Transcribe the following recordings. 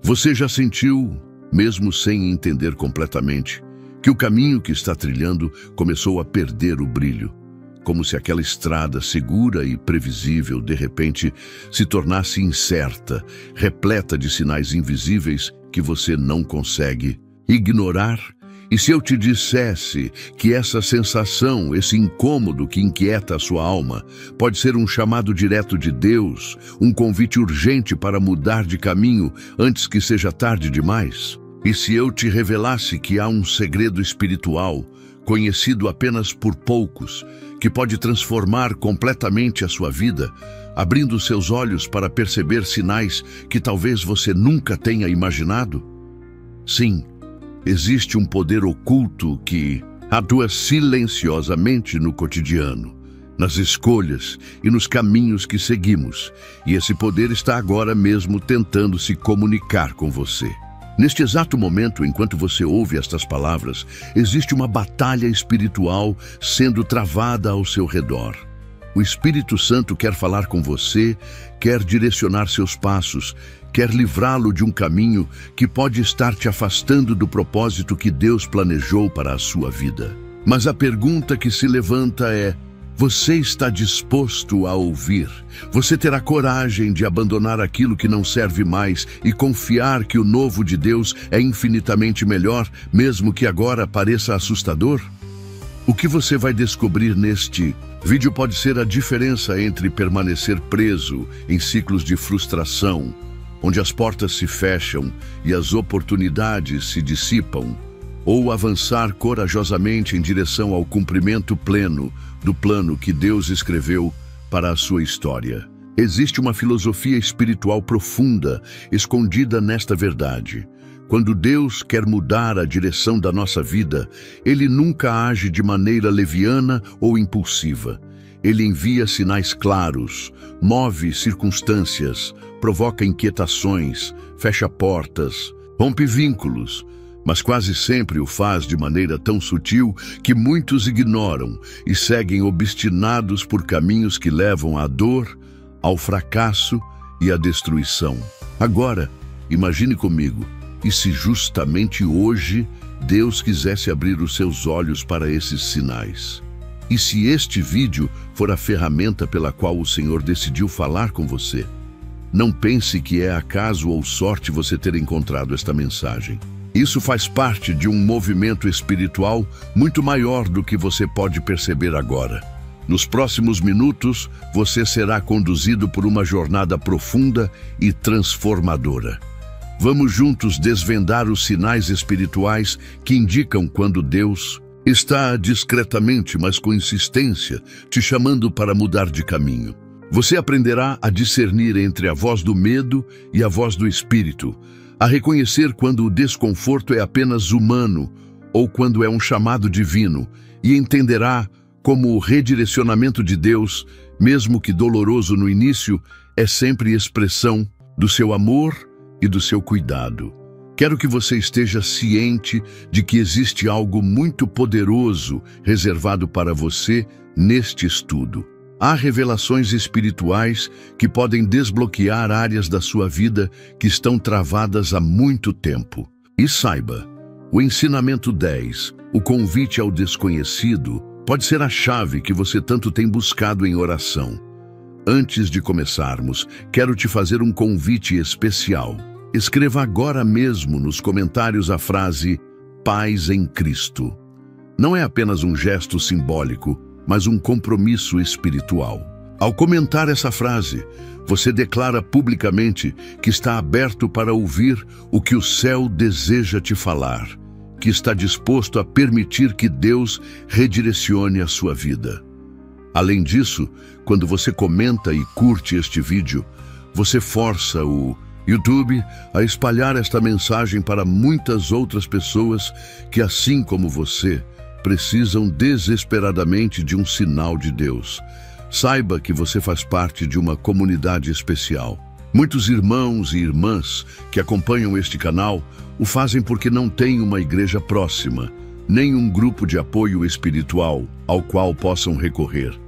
Você já sentiu, mesmo sem entender completamente, que o caminho que está trilhando começou a perder o brilho, como se aquela estrada segura e previsível de repente se tornasse incerta, repleta de sinais invisíveis que você não consegue ignorar? E se eu te dissesse que essa sensação, esse incômodo que inquieta a sua alma, pode ser um chamado direto de Deus, um convite urgente para mudar de caminho antes que seja tarde demais? E se eu te revelasse que há um segredo espiritual, conhecido apenas por poucos, que pode transformar completamente a sua vida, abrindo seus olhos para perceber sinais que talvez você nunca tenha imaginado? Sim, existe um poder oculto que atua silenciosamente no cotidiano, nas escolhas e nos caminhos que seguimos, e esse poder está agora mesmo tentando se comunicar com você. Neste exato momento, enquanto você ouve estas palavras, existe uma batalha espiritual sendo travada ao seu redor. O Espírito Santo quer falar com você, quer direcionar seus passos, quer livrá-lo de um caminho que pode estar te afastando do propósito que Deus planejou para a sua vida. Mas a pergunta que se levanta é: você está disposto a ouvir? Você terá coragem de abandonar aquilo que não serve mais e confiar que o novo de Deus é infinitamente melhor, mesmo que agora pareça assustador? O que você vai descobrir neste vídeo pode ser a diferença entre permanecer preso em ciclos de frustração, onde as portas se fecham e as oportunidades se dissipam, ou avançar corajosamente em direção ao cumprimento pleno do plano que Deus escreveu para a sua história. Existe uma filosofia espiritual profunda escondida nesta verdade. Quando Deus quer mudar a direção da nossa vida, Ele nunca age de maneira leviana ou impulsiva. Ele envia sinais claros, move circunstâncias, provoca inquietações, fecha portas, rompe vínculos, mas quase sempre o faz de maneira tão sutil que muitos ignoram e seguem obstinados por caminhos que levam à dor, ao fracasso e à destruição. Agora, imagine comigo, e se justamente hoje Deus quisesse abrir os seus olhos para esses sinais? E se este vídeo for a ferramenta pela qual o Senhor decidiu falar com você? Não pense que é acaso ou sorte você ter encontrado esta mensagem. Isso faz parte de um movimento espiritual muito maior do que você pode perceber agora. Nos próximos minutos, você será conduzido por uma jornada profunda e transformadora. Vamos juntos desvendar os sinais espirituais que indicam quando Deus está discretamente, mas com insistência, te chamando para mudar de caminho. Você aprenderá a discernir entre a voz do medo e a voz do Espírito, a reconhecer quando o desconforto é apenas humano ou quando é um chamado divino, e entenderá como o redirecionamento de Deus, mesmo que doloroso no início, é sempre expressão do seu amor e do seu cuidado. Quero que você esteja ciente de que existe algo muito poderoso reservado para você neste estudo. Há revelações espirituais que podem desbloquear áreas da sua vida que estão travadas há muito tempo. E saiba, o ensinamento 10, o convite ao desconhecido, pode ser a chave que você tanto tem buscado em oração. Antes de começarmos, quero te fazer um convite especial. Escreva agora mesmo nos comentários a frase "Paz em Cristo". Não é apenas um gesto simbólico, mas um compromisso espiritual. Ao comentar essa frase, você declara publicamente que está aberto para ouvir o que o céu deseja te falar, que está disposto a permitir que Deus redirecione a sua vida. Além disso, quando você comenta e curte este vídeo, você força o YouTube a espalhar esta mensagem para muitas outras pessoas que, assim como você, precisam desesperadamente de um sinal de Deus. Saiba que você faz parte de uma comunidade especial. Muitos irmãos e irmãs que acompanham este canal o fazem porque não têm uma igreja próxima, nem um grupo de apoio espiritual ao qual possam recorrer.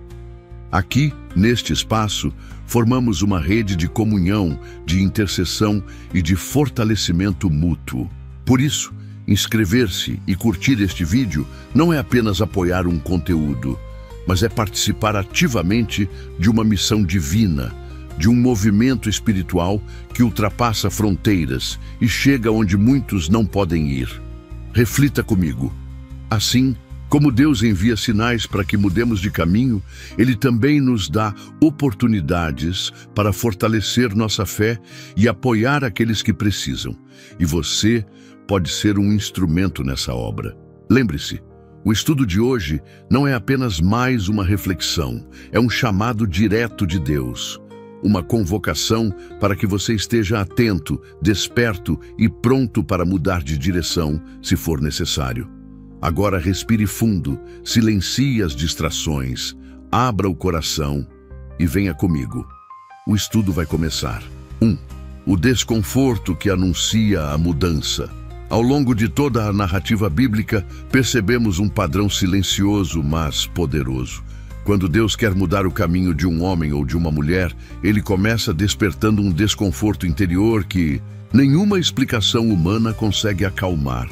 Aqui, neste espaço, formamos uma rede de comunhão, de intercessão e de fortalecimento mútuo. Por isso, inscrever-se e curtir este vídeo não é apenas apoiar um conteúdo, mas é participar ativamente de uma missão divina, de um movimento espiritual que ultrapassa fronteiras e chega onde muitos não podem ir. Reflita comigo. Assim, como Deus envia sinais para que mudemos de caminho, Ele também nos dá oportunidades para fortalecer nossa fé e apoiar aqueles que precisam. E você pode ser um instrumento nessa obra. Lembre-se, o estudo de hoje não é apenas mais uma reflexão, é um chamado direto de Deus. Uma convocação para que você esteja atento, desperto e pronto para mudar de direção, se for necessário. Agora respire fundo, silencie as distrações, abra o coração e venha comigo. O estudo vai começar. 1. O desconforto que anuncia a mudança. Ao longo de toda a narrativa bíblica, percebemos um padrão silencioso, mas poderoso. Quando Deus quer mudar o caminho de um homem ou de uma mulher, Ele começa despertando um desconforto interior que nenhuma explicação humana consegue acalmar.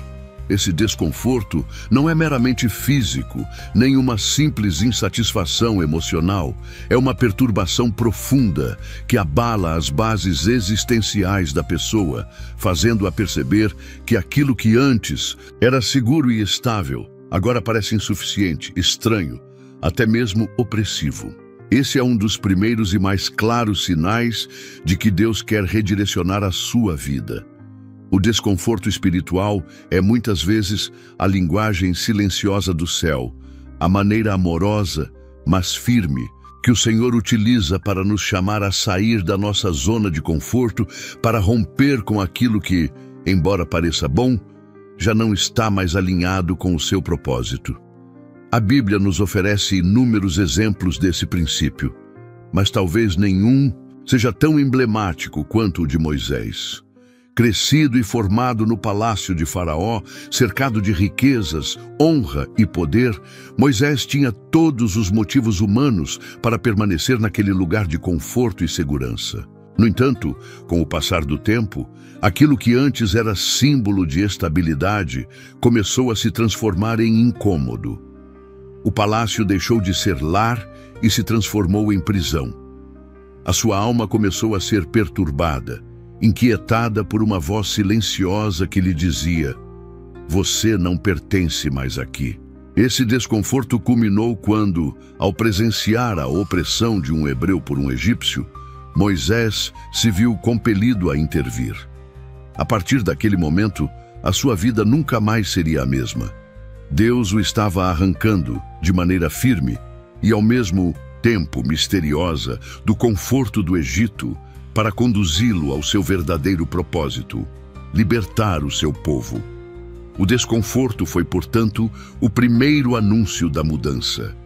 Esse desconforto não é meramente físico, nem uma simples insatisfação emocional. É uma perturbação profunda que abala as bases existenciais da pessoa, fazendo-a perceber que aquilo que antes era seguro e estável, agora parece insuficiente, estranho, até mesmo opressivo. Esse é um dos primeiros e mais claros sinais de que Deus quer redirecionar a sua vida. O desconforto espiritual é muitas vezes a linguagem silenciosa do céu, a maneira amorosa, mas firme, que o Senhor utiliza para nos chamar a sair da nossa zona de conforto, para romper com aquilo que, embora pareça bom, já não está mais alinhado com o seu propósito. A Bíblia nos oferece inúmeros exemplos desse princípio, mas talvez nenhum seja tão emblemático quanto o de Moisés. Crescido e formado no palácio de Faraó, cercado de riquezas, honra e poder, Moisés tinha todos os motivos humanos para permanecer naquele lugar de conforto e segurança. No entanto, com o passar do tempo, aquilo que antes era símbolo de estabilidade começou a se transformar em incômodo. O palácio deixou de ser lar e se transformou em prisão. A sua alma começou a ser perturbada, inquietada por uma voz silenciosa que lhe dizia: "Você não pertence mais aqui." Esse desconforto culminou quando, ao presenciar a opressão de um hebreu por um egípcio, Moisés se viu compelido a intervir. A partir daquele momento, a sua vida nunca mais seria a mesma. Deus o estava arrancando, de maneira firme e ao mesmo tempo misteriosa, do conforto do Egito, para conduzi-lo ao seu verdadeiro propósito, libertar o seu povo. O desconforto foi, portanto, o primeiro anúncio da mudança.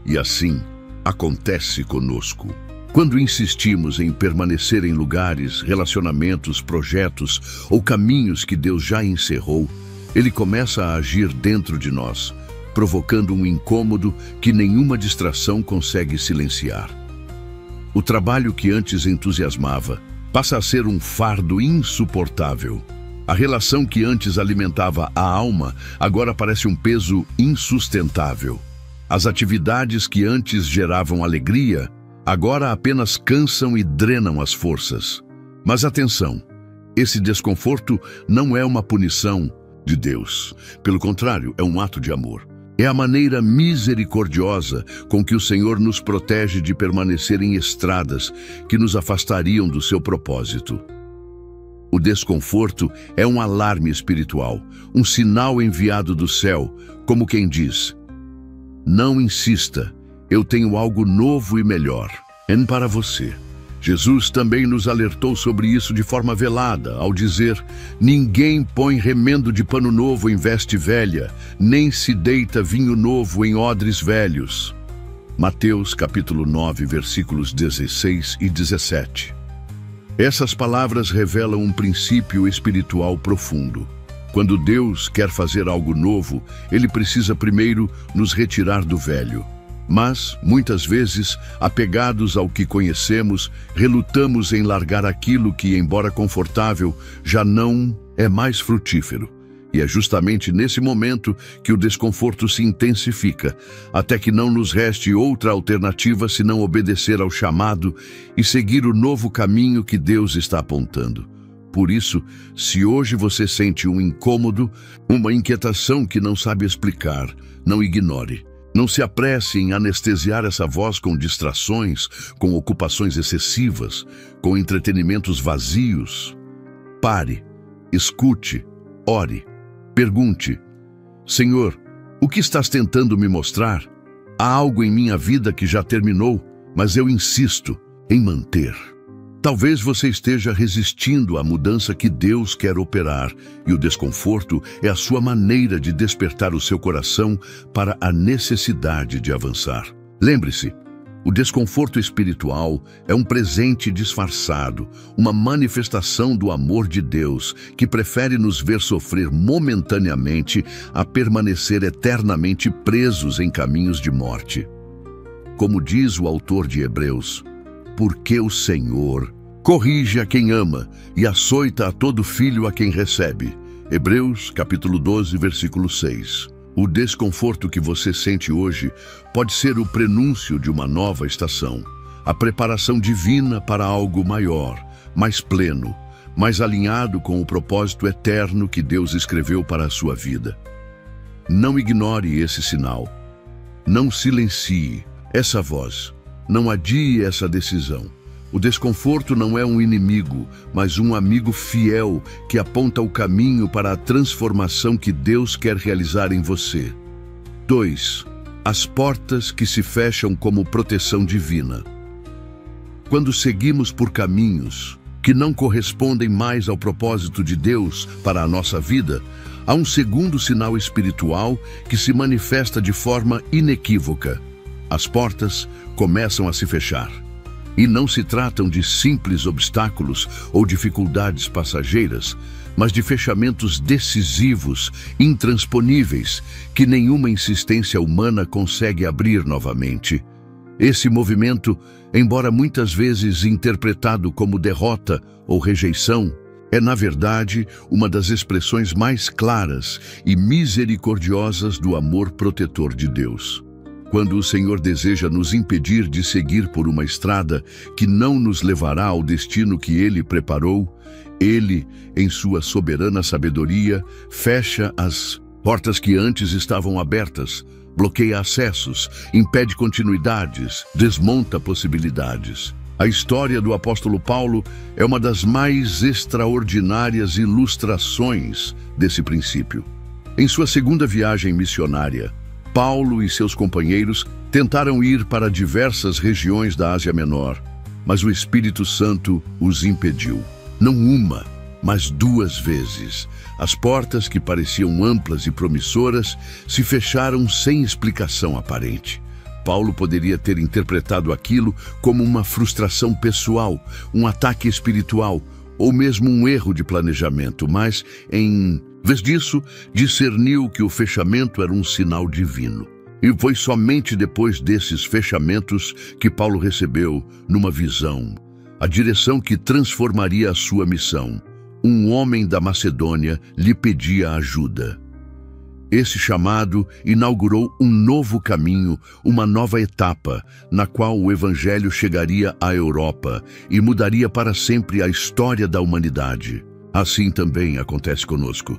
E assim acontece conosco. Quando insistimos em permanecer em lugares, relacionamentos, projetos ou caminhos que Deus já encerrou, Ele começa a agir dentro de nós, provocando um incômodo que nenhuma distração consegue silenciar. O trabalho que antes entusiasmava passa a ser um fardo insuportável. A relação que antes alimentava a alma agora parece um peso insustentável. As atividades que antes geravam alegria agora apenas cansam e drenam as forças. Mas atenção, esse desconforto não é uma punição de Deus. Pelo contrário, é um ato de amor. É a maneira misericordiosa com que o Senhor nos protege de permanecer em estradas que nos afastariam do seu propósito. O desconforto é um alarme espiritual, um sinal enviado do céu, como quem diz: "Não insista, eu tenho algo novo e melhor para você." Jesus também nos alertou sobre isso de forma velada, ao dizer: "Ninguém põe remendo de pano novo em veste velha, nem se deita vinho novo em odres velhos." Mateus capítulo 9, versículos 16 e 17. Essas palavras revelam um princípio espiritual profundo. Quando Deus quer fazer algo novo, Ele precisa primeiro nos retirar do velho. Mas, muitas vezes, apegados ao que conhecemos, relutamos em largar aquilo que, embora confortável, já não é mais frutífero. E é justamente nesse momento que o desconforto se intensifica, até que não nos reste outra alternativa senão obedecer ao chamado e seguir o novo caminho que Deus está apontando. Por isso, se hoje você sente um incômodo, uma inquietação que não sabe explicar, não ignore. Não se apresse em anestesiar essa voz com distrações, com ocupações excessivas, com entretenimentos vazios. Pare, escute, ore, pergunte: Senhor, o que estás tentando me mostrar? Há algo em minha vida que já terminou, mas eu insisto em manter. Talvez você esteja resistindo à mudança que Deus quer operar, e o desconforto é a sua maneira de despertar o seu coração para a necessidade de avançar. Lembre-se, o desconforto espiritual é um presente disfarçado, uma manifestação do amor de Deus, que prefere nos ver sofrer momentaneamente a permanecer eternamente presos em caminhos de morte. Como diz o autor de Hebreus, porque o Senhor corrige a quem ama e açoita a todo filho a quem recebe. Hebreus, capítulo 12, versículo 6. O desconforto que você sente hoje pode ser o prenúncio de uma nova estação, a preparação divina para algo maior, mais pleno, mais alinhado com o propósito eterno que Deus escreveu para a sua vida. Não ignore esse sinal. Não silencie essa voz. Não adie essa decisão. O desconforto não é um inimigo, mas um amigo fiel que aponta o caminho para a transformação que Deus quer realizar em você. 2. As portas que se fecham como proteção divina. Quando seguimos por caminhos que não correspondem mais ao propósito de Deus para a nossa vida, há um segundo sinal espiritual que se manifesta de forma inequívoca. As portas começam a se fechar. E não se tratam de simples obstáculos ou dificuldades passageiras, mas de fechamentos decisivos, intransponíveis, que nenhuma insistência humana consegue abrir novamente. Esse movimento, embora muitas vezes interpretado como derrota ou rejeição, é, na verdade, uma das expressões mais claras e misericordiosas do amor protetor de Deus. Quando o Senhor deseja nos impedir de seguir por uma estrada que não nos levará ao destino que Ele preparou, Ele, em sua soberana sabedoria, fecha as portas que antes estavam abertas, bloqueia acessos, impede continuidades, desmonta possibilidades. A história do apóstolo Paulo é uma das mais extraordinárias ilustrações desse princípio. Em sua segunda viagem missionária, Paulo e seus companheiros tentaram ir para diversas regiões da Ásia Menor, mas o Espírito Santo os impediu. Não uma, mas 2 vezes. As portas que pareciam amplas e promissoras se fecharam sem explicação aparente. Paulo poderia ter interpretado aquilo como uma frustração pessoal, um ataque espiritual, ou mesmo um erro de planejamento, mas, em vez disso, discerniu que o fechamento era um sinal divino. E foi somente depois desses fechamentos que Paulo recebeu, numa visão, a direção que transformaria a sua missão. Um homem da Macedônia lhe pedia ajuda. Esse chamado inaugurou um novo caminho, uma nova etapa, na qual o Evangelho chegaria à Europa e mudaria para sempre a história da humanidade. Assim também acontece conosco.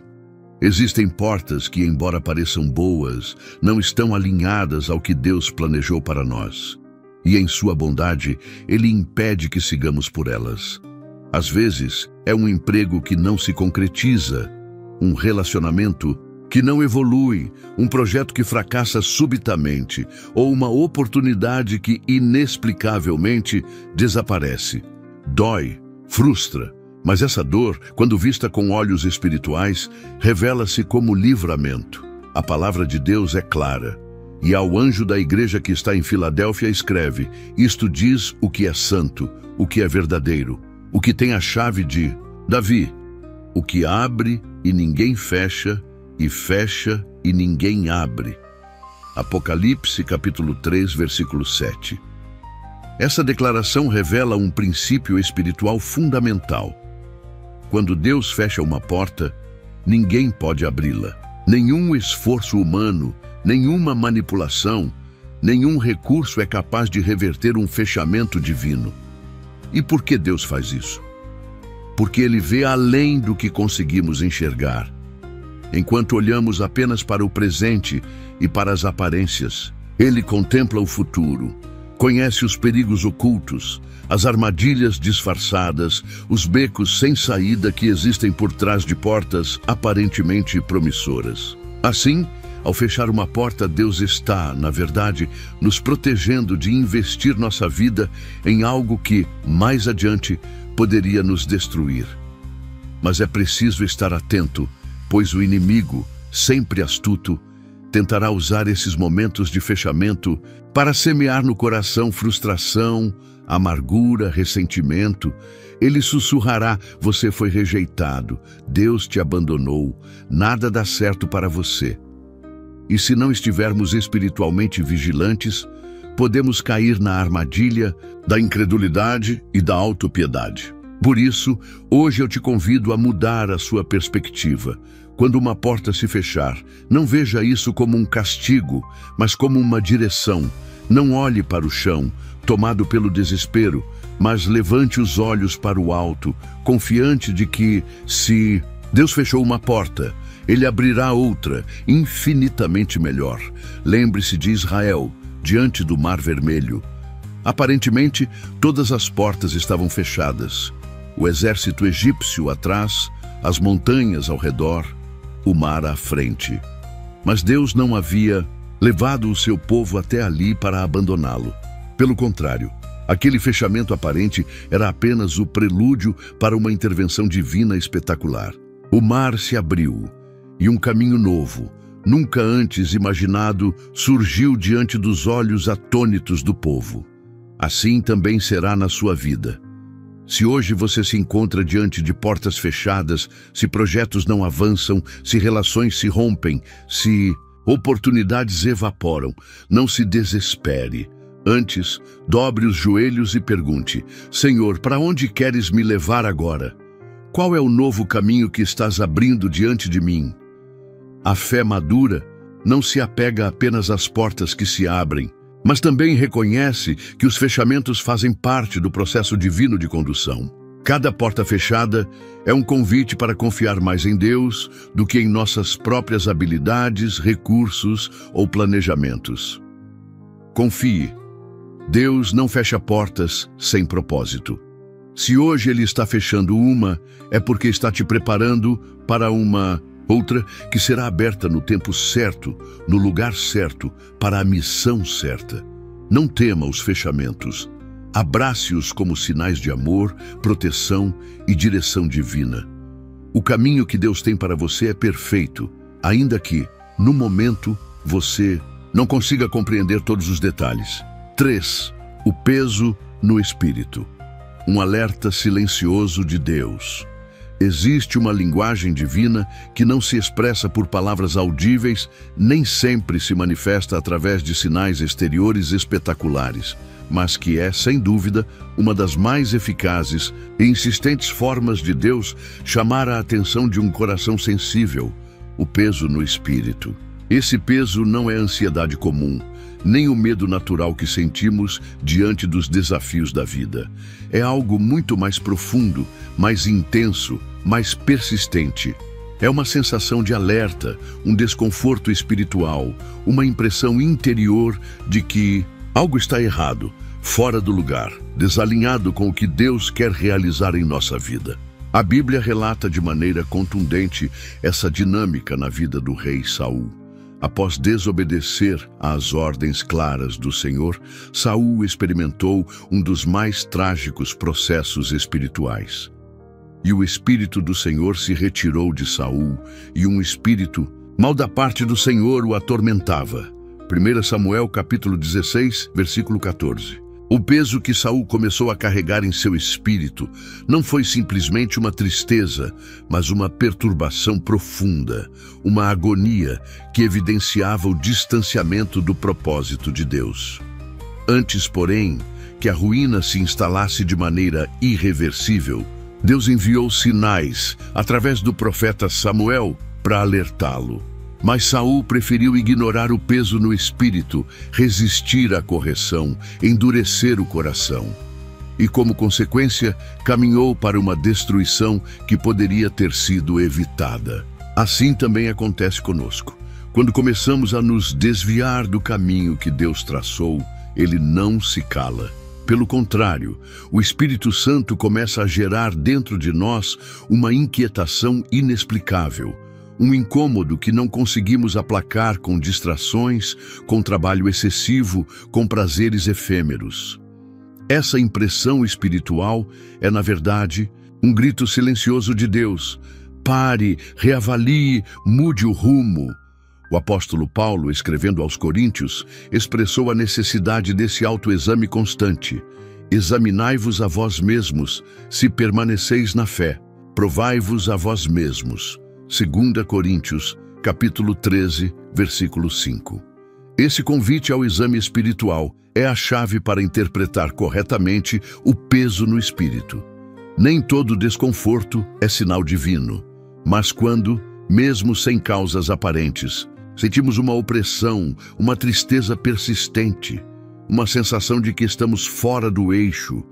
Existem portas que, embora pareçam boas, não estão alinhadas ao que Deus planejou para nós. E em sua bondade, Ele impede que sigamos por elas. Às vezes, é um emprego que não se concretiza, um relacionamento que não evolui, um projeto que fracassa subitamente, ou uma oportunidade que inexplicavelmente desaparece. Dói, frustra, mas essa dor, quando vista com olhos espirituais, revela-se como livramento. A palavra de Deus é clara. E ao anjo da igreja que está em Filadélfia escreve: isto diz o que é santo, o que é verdadeiro, o que tem a chave de Davi, o que abre e ninguém fecha, e fecha e ninguém abre. Apocalipse capítulo 3, versículo 7. Essa declaração revela um princípio espiritual fundamental. Quando Deus fecha uma porta, ninguém pode abri-la. Nenhum esforço humano, nenhuma manipulação, nenhum recurso é capaz de reverter um fechamento divino. E por que Deus faz isso? Porque Ele vê além do que conseguimos enxergar. Enquanto olhamos apenas para o presente e para as aparências, Ele contempla o futuro, conhece os perigos ocultos, as armadilhas disfarçadas, os becos sem saída que existem por trás de portas aparentemente promissoras. Assim, ao fechar uma porta, Deus está, na verdade, nos protegendo de investir nossa vida em algo que, mais adiante, poderia nos destruir. Mas é preciso estar atento, pois o inimigo, sempre astuto, tentará usar esses momentos de fechamento para semear no coração frustração, amargura, ressentimento. Ele sussurrará: você foi rejeitado, Deus te abandonou, nada dá certo para você. E se não estivermos espiritualmente vigilantes, podemos cair na armadilha da incredulidade e da autopiedade. Por isso, hoje eu te convido a mudar a sua perspectiva. Quando uma porta se fechar, não veja isso como um castigo, mas como uma direção. Não olhe para o chão, tomado pelo desespero, mas levante os olhos para o alto, confiante de que, se Deus fechou uma porta, Ele abrirá outra, infinitamente melhor. Lembre-se de Israel, diante do Mar Vermelho. Aparentemente, todas as portas estavam fechadas. O exército egípcio atrás, as montanhas ao redor, o mar à frente. Mas Deus não havia levado o seu povo até ali para abandoná-lo. Pelo contrário, aquele fechamento aparente era apenas o prelúdio para uma intervenção divina espetacular. O mar se abriu e um caminho novo, nunca antes imaginado, surgiu diante dos olhos atônitos do povo. Assim também será na sua vida. Se hoje você se encontra diante de portas fechadas, se projetos não avançam, se relações se rompem, se oportunidades evaporam, não se desespere. Antes, dobre os joelhos e pergunte: Senhor, para onde queres me levar agora? Qual é o novo caminho que estás abrindo diante de mim? A fé madura não se apega apenas às portas que se abrem, mas também reconhece que os fechamentos fazem parte do processo divino de condução. Cada porta fechada é um convite para confiar mais em Deus do que em nossas próprias habilidades, recursos ou planejamentos. Confie. Deus não fecha portas sem propósito. Se hoje Ele está fechando uma, é porque está te preparando para uma outra que será aberta no tempo certo, no lugar certo, para a missão certa. Não tema os fechamentos. Abrace-os como sinais de amor, proteção e direção divina. O caminho que Deus tem para você é perfeito, ainda que, no momento, você não consiga compreender todos os detalhes. 3. O peso no espírito. Um alerta silencioso de Deus. Existe uma linguagem divina que não se expressa por palavras audíveis, nem sempre se manifesta através de sinais exteriores espetaculares, mas que é, sem dúvida, uma das mais eficazes e insistentes formas de Deus chamar a atenção de um coração sensível: o peso no espírito. Esse peso não é ansiedade comum, nem o medo natural que sentimos diante dos desafios da vida. É algo muito mais profundo, mais intenso, mais persistente. É uma sensação de alerta, um desconforto espiritual, uma impressão interior de que algo está errado, fora do lugar, desalinhado com o que Deus quer realizar em nossa vida. A Bíblia relata de maneira contundente essa dinâmica na vida do rei Saul. Após desobedecer às ordens claras do Senhor, Saul experimentou um dos mais trágicos processos espirituais. E o Espírito do Senhor se retirou de Saul, e um espírito mal da parte do Senhor o atormentava. 1 Samuel capítulo 16, versículo 14. O peso que Saul começou a carregar em seu espírito não foi simplesmente uma tristeza, mas uma perturbação profunda, uma agonia que evidenciava o distanciamento do propósito de Deus. Antes, porém, que a ruína se instalasse de maneira irreversível, Deus enviou sinais através do profeta Samuel para alertá-lo. Mas Saul preferiu ignorar o peso no espírito, resistir à correção, endurecer o coração. E, como consequência, caminhou para uma destruição que poderia ter sido evitada. Assim também acontece conosco. Quando começamos a nos desviar do caminho que Deus traçou, Ele não se cala. Pelo contrário, o Espírito Santo começa a gerar dentro de nós uma inquietação inexplicável, um incômodo que não conseguimos aplacar com distrações, com trabalho excessivo, com prazeres efêmeros. Essa impressão espiritual é, na verdade, um grito silencioso de Deus. Pare, reavalie, mude o rumo. O apóstolo Paulo, escrevendo aos Coríntios, expressou a necessidade desse autoexame constante. Examinai-vos a vós mesmos, se permaneceis na fé. Provai-vos a vós mesmos. 2 Coríntios, capítulo 13, versículo 5. Esse convite ao exame espiritual é a chave para interpretar corretamente o peso no espírito. Nem todo desconforto é sinal divino, mas quando, mesmo sem causas aparentes, sentimos uma opressão, uma tristeza persistente, uma sensação de que estamos fora do eixo,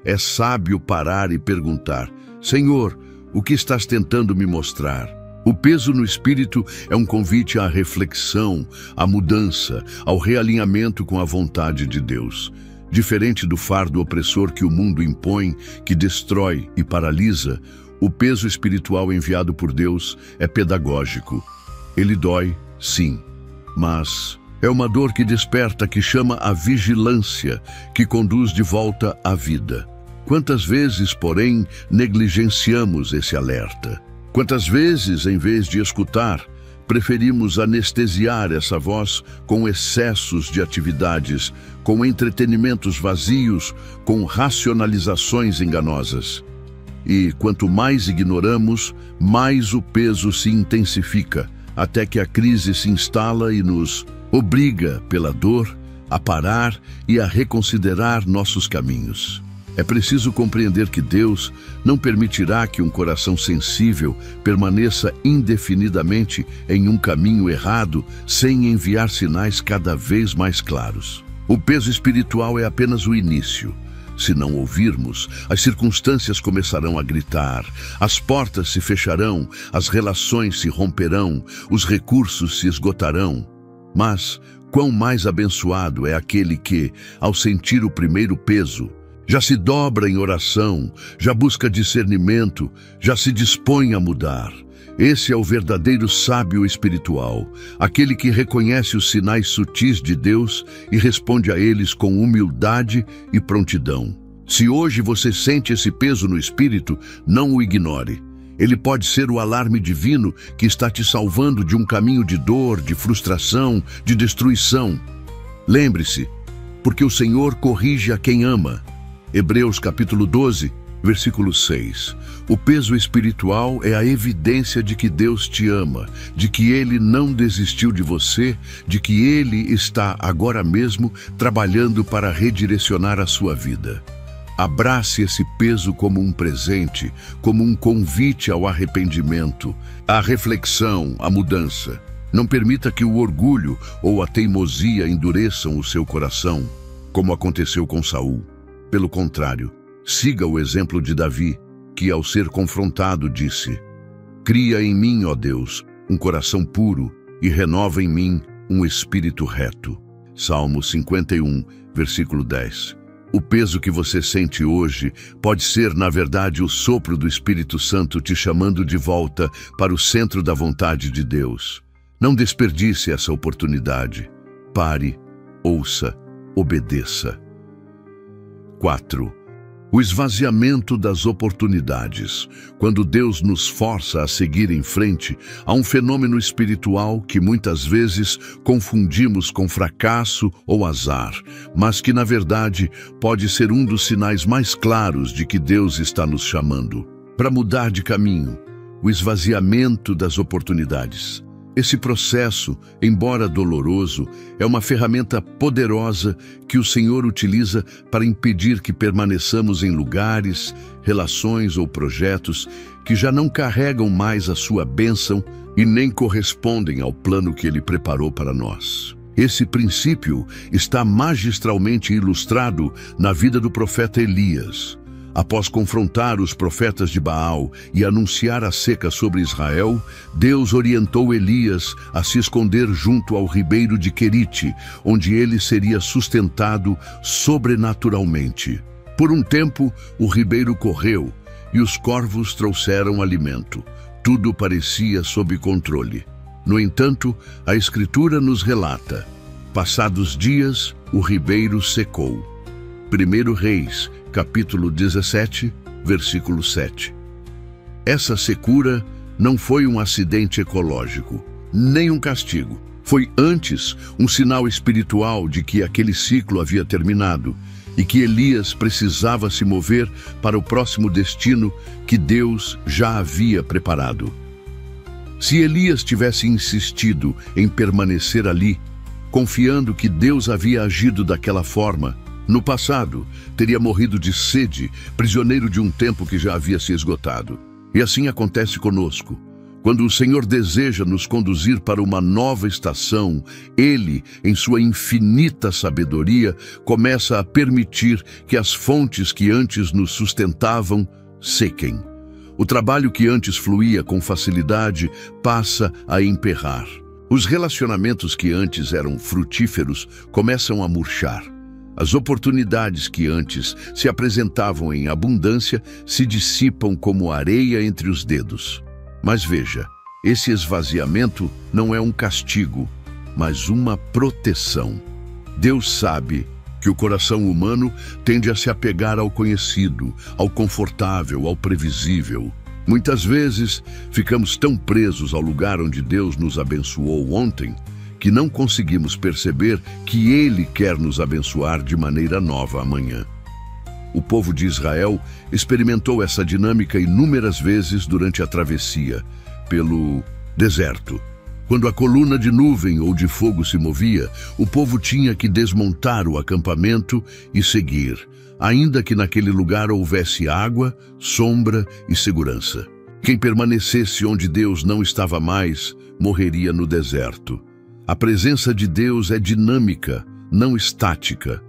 é sábio parar e perguntar: Senhor, o que estás tentando me mostrar? O peso no espírito é um convite à reflexão, à mudança, ao realinhamento com a vontade de Deus. Diferente do fardo opressor que o mundo impõe, que destrói e paralisa, o peso espiritual enviado por Deus é pedagógico. Ele dói, sim, mas é uma dor que desperta, que chama a vigilância, que conduz de volta à vida. Quantas vezes, porém, negligenciamos esse alerta? Quantas vezes, em vez de escutar, preferimos anestesiar essa voz com excessos de atividades, com entretenimentos vazios, com racionalizações enganosas? E quanto mais ignoramos, mais o peso se intensifica, até que a crise se instala e nos obriga, pela dor, a parar e a reconsiderar nossos caminhos. É preciso compreender que Deus não permitirá que um coração sensível permaneça indefinidamente em um caminho errado sem enviar sinais cada vez mais claros. O peso espiritual é apenas o início. Se não ouvirmos, as circunstâncias começarão a gritar, as portas se fecharão, as relações se romperão, os recursos se esgotarão. Mas quão mais abençoado é aquele que, ao sentir o primeiro peso, já se dobra em oração, já busca discernimento, já se dispõe a mudar. Esse é o verdadeiro sábio espiritual, aquele que reconhece os sinais sutis de Deus e responde a eles com humildade e prontidão. Se hoje você sente esse peso no espírito, não o ignore. Ele pode ser o alarme divino que está te salvando de um caminho de dor, de frustração, de destruição. Lembre-se, porque o Senhor corrige a quem ama. Hebreus capítulo 12, versículo 6. O peso espiritual é a evidência de que Deus te ama, de que Ele não desistiu de você, de que Ele está agora mesmo trabalhando para redirecionar a sua vida. Abrace esse peso como um presente, como um convite ao arrependimento, à reflexão, à mudança. Não permita que o orgulho ou a teimosia endureçam o seu coração, como aconteceu com Saul. Pelo contrário, siga o exemplo de Davi, que ao ser confrontado disse: Cria em mim, ó Deus, um coração puro e renova em mim um espírito reto. Salmo 51, versículo 10. O peso que você sente hoje pode ser, na verdade, o sopro do Espírito Santo te chamando de volta para o centro da vontade de Deus. Não desperdice essa oportunidade. Pare, ouça, obedeça. 4. O esvaziamento das oportunidades. Quando Deus nos força a seguir em frente, há um fenômeno espiritual que muitas vezes confundimos com fracasso ou azar, mas que, na verdade, pode ser um dos sinais mais claros de que Deus está nos chamando para mudar de caminho. O esvaziamento das oportunidades. Esse processo, embora doloroso, é uma ferramenta poderosa que o Senhor utiliza para impedir que permaneçamos em lugares, relações ou projetos que já não carregam mais a sua bênção e nem correspondem ao plano que Ele preparou para nós. Esse princípio está magistralmente ilustrado na vida do profeta Elias. Após confrontar os profetas de Baal e anunciar a seca sobre Israel, Deus orientou Elias a se esconder junto ao ribeiro de Querite, onde ele seria sustentado sobrenaturalmente. Por um tempo, o ribeiro correu e os corvos trouxeram alimento. Tudo parecia sob controle. No entanto, a Escritura nos relata: passados dias, o ribeiro secou. 1 Reis, capítulo 17, versículo 7. Essa secura não foi um acidente ecológico, nem um castigo. Foi antes um sinal espiritual de que aquele ciclo havia terminado e que Elias precisava se mover para o próximo destino que Deus já havia preparado. Se Elias tivesse insistido em permanecer ali, confiando que Deus havia agido daquela forma, no passado, teria morrido de sede, prisioneiro de um tempo que já havia se esgotado. E assim acontece conosco. Quando o Senhor deseja nos conduzir para uma nova estação, Ele, em sua infinita sabedoria, começa a permitir que as fontes que antes nos sustentavam sequem. O trabalho que antes fluía com facilidade passa a emperrar. Os relacionamentos que antes eram frutíferos começam a murchar. As oportunidades que antes se apresentavam em abundância se dissipam como areia entre os dedos. Mas veja, esse esvaziamento não é um castigo, mas uma proteção. Deus sabe que o coração humano tende a se apegar ao conhecido, ao confortável, ao previsível. Muitas vezes ficamos tão presos ao lugar onde Deus nos abençoou ontem que não conseguimos perceber que Ele quer nos abençoar de maneira nova amanhã. O povo de Israel experimentou essa dinâmica inúmeras vezes durante a travessia pelo deserto. Quando a coluna de nuvem ou de fogo se movia, o povo tinha que desmontar o acampamento e seguir, ainda que naquele lugar houvesse água, sombra e segurança. Quem permanecesse onde Deus não estava mais, morreria no deserto. A presença de Deus é dinâmica, não estática.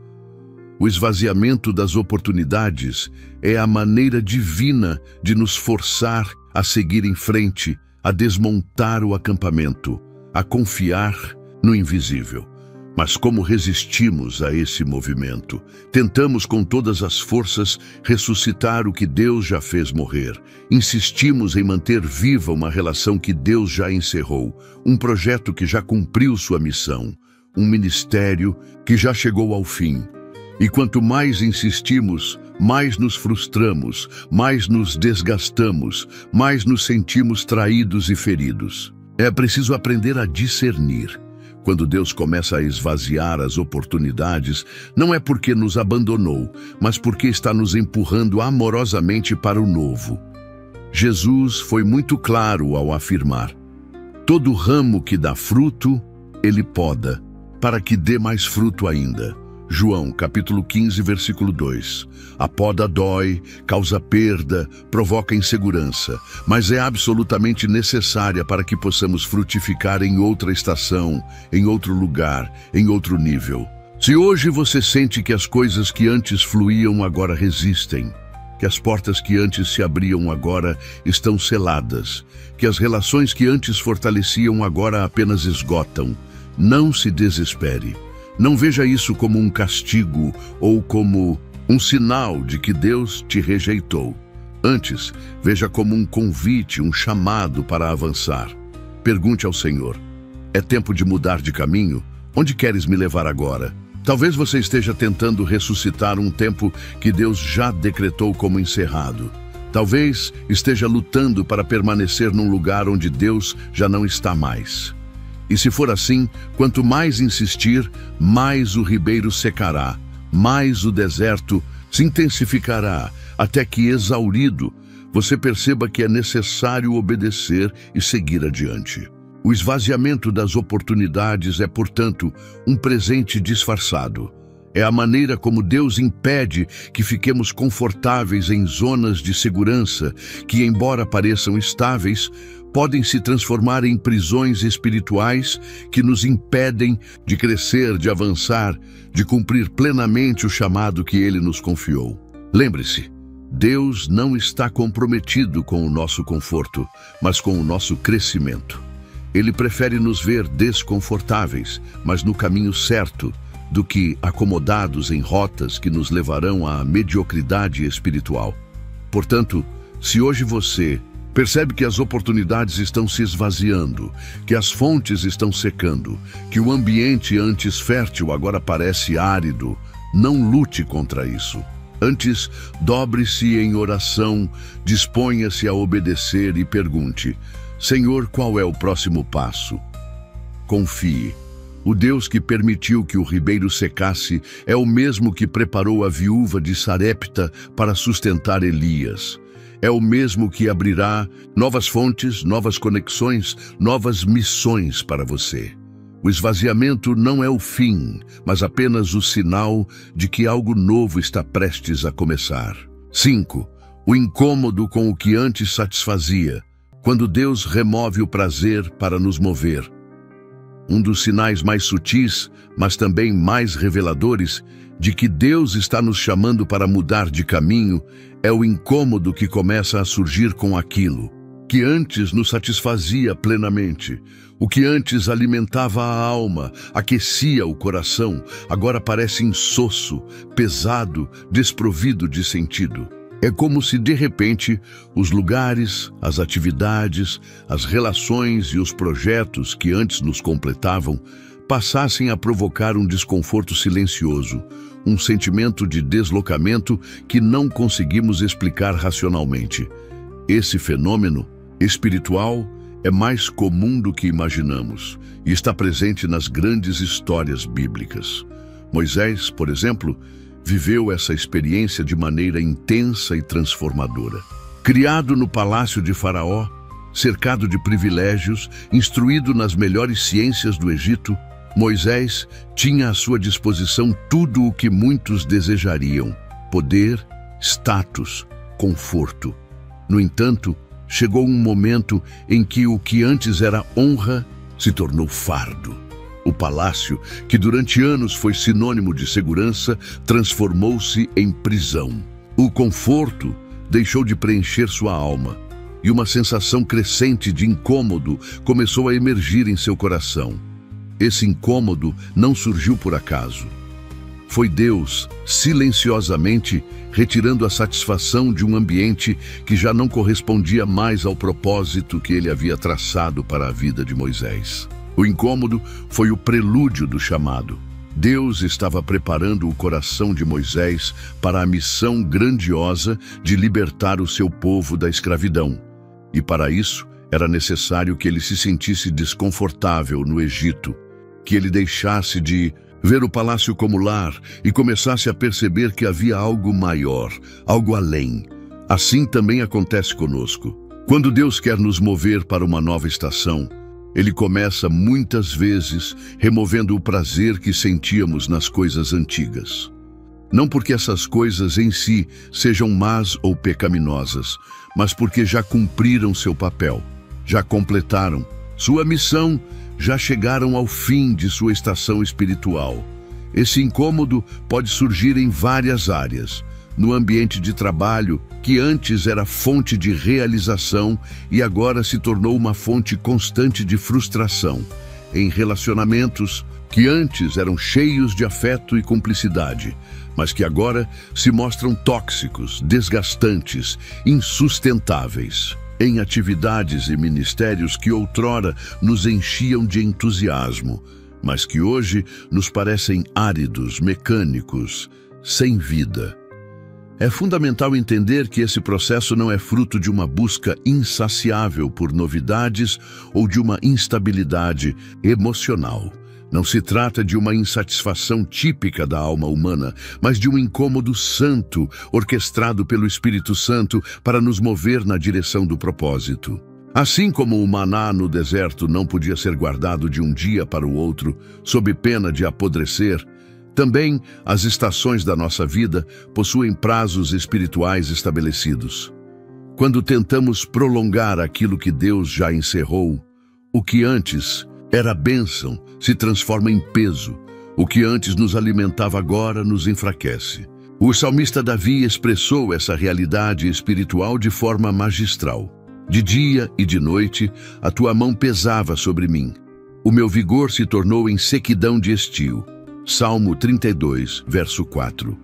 O esvaziamento das oportunidades é a maneira divina de nos forçar a seguir em frente, a desmontar o acampamento, a confiar no invisível. Mas como resistimos a esse movimento? Tentamos com todas as forças ressuscitar o que Deus já fez morrer. Insistimos em manter viva uma relação que Deus já encerrou, um projeto que já cumpriu sua missão, um ministério que já chegou ao fim. E quanto mais insistimos, mais nos frustramos, mais nos desgastamos, mais nos sentimos traídos e feridos. É preciso aprender a discernir. Quando Deus começa a esvaziar as oportunidades, não é porque nos abandonou, mas porque está nos empurrando amorosamente para o novo. Jesus foi muito claro ao afirmar: todo ramo que dá fruto, Ele poda, para que dê mais fruto ainda. João, capítulo 15, versículo 2. A poda dói, causa perda, provoca insegurança, mas é absolutamente necessária para que possamos frutificar em outra estação, em outro lugar, em outro nível. Se hoje você sente que as coisas que antes fluíam agora resistem, que as portas que antes se abriam agora estão seladas, que as relações que antes fortaleciam agora apenas esgotam, não se desespere. Não veja isso como um castigo ou como um sinal de que Deus te rejeitou. Antes, veja como um convite, um chamado para avançar. Pergunte ao Senhor: é tempo de mudar de caminho? Onde queres me levar agora? Talvez você esteja tentando ressuscitar um tempo que Deus já decretou como encerrado. Talvez esteja lutando para permanecer num lugar onde Deus já não está mais. E se for assim, quanto mais insistir, mais o ribeiro secará, mais o deserto se intensificará, até que, exaurido, você perceba que é necessário obedecer e seguir adiante. O esvaziamento das oportunidades é, portanto, um presente disfarçado. É a maneira como Deus impede que fiquemos confortáveis em zonas de segurança que, embora pareçam estáveis, podem se transformar em prisões espirituais que nos impedem de crescer, de avançar, de cumprir plenamente o chamado que Ele nos confiou. Lembre-se, Deus não está comprometido com o nosso conforto, mas com o nosso crescimento. Ele prefere nos ver desconfortáveis, mas no caminho certo, do que acomodados em rotas que nos levarão à mediocridade espiritual. Portanto, se hoje você percebe que as oportunidades estão se esvaziando, que as fontes estão secando, que o ambiente antes fértil agora parece árido, não lute contra isso. Antes, dobre-se em oração, disponha-se a obedecer e pergunte: Senhor, qual é o próximo passo? Confie. O Deus que permitiu que o ribeiro secasse é o mesmo que preparou a viúva de Sarepta para sustentar Elias. É o mesmo que abrirá novas fontes, novas conexões, novas missões para você. O esvaziamento não é o fim, mas apenas o sinal de que algo novo está prestes a começar. 5. O incômodo com o que antes satisfazia, quando Deus remove o prazer para nos mover. Um dos sinais mais sutis, mas também mais reveladores, de que Deus está nos chamando para mudar de caminho, é o incômodo que começa a surgir com aquilo que antes nos satisfazia plenamente. O que antes alimentava a alma, aquecia o coração, agora parece insosso, pesado, desprovido de sentido. É como se, de repente, os lugares, as atividades, as relações e os projetos que antes nos completavam passassem a provocar um desconforto silencioso, um sentimento de deslocamento que não conseguimos explicar racionalmente. Esse fenômeno espiritual é mais comum do que imaginamos e está presente nas grandes histórias bíblicas. Moisés, por exemplo, viveu essa experiência de maneira intensa e transformadora. Criado no palácio de Faraó, cercado de privilégios, instruído nas melhores ciências do Egito, Moisés tinha à sua disposição tudo o que muitos desejariam: poder, status, conforto. No entanto, chegou um momento em que o que antes era honra se tornou fardo. O palácio, que durante anos foi sinônimo de segurança, transformou-se em prisão. O conforto deixou de preencher sua alma, e uma sensação crescente de incômodo começou a emergir em seu coração. Esse incômodo não surgiu por acaso. Foi Deus, silenciosamente, retirando a satisfação de um ambiente que já não correspondia mais ao propósito que ele havia traçado para a vida de Moisés. O incômodo foi o prelúdio do chamado. Deus estava preparando o coração de Moisés para a missão grandiosa de libertar o seu povo da escravidão. E para isso, era necessário que ele se sentisse desconfortável no Egito, que ele deixasse de ver o palácio como lar e começasse a perceber que havia algo maior, algo além. Assim também acontece conosco. Quando Deus quer nos mover para uma nova estação, Ele começa muitas vezes removendo o prazer que sentíamos nas coisas antigas. Não porque essas coisas em si sejam más ou pecaminosas, mas porque já cumpriram seu papel, já completaram sua missão, já chegaram ao fim de sua estação espiritual. Esse incômodo pode surgir em várias áreas. No ambiente de trabalho, que antes era fonte de realização e agora se tornou uma fonte constante de frustração. Em relacionamentos, que antes eram cheios de afeto e cumplicidade, mas que agora se mostram tóxicos, desgastantes, insustentáveis. Em atividades e ministérios que outrora nos enchiam de entusiasmo, mas que hoje nos parecem áridos, mecânicos, sem vida. É fundamental entender que esse processo não é fruto de uma busca insaciável por novidades ou de uma instabilidade emocional. Não se trata de uma insatisfação típica da alma humana, mas de um incômodo santo, orquestrado pelo Espírito Santo para nos mover na direção do propósito. Assim como o maná no deserto não podia ser guardado de um dia para o outro, sob pena de apodrecer, também as estações da nossa vida possuem prazos espirituais estabelecidos. Quando tentamos prolongar aquilo que Deus já encerrou, o que antes era bênção se transforma em peso. O que antes nos alimentava agora nos enfraquece. O salmista Davi expressou essa realidade espiritual de forma magistral. De dia e de noite, a tua mão pesava sobre mim. O meu vigor se tornou em sequidão de estio. Salmo 32, verso 4.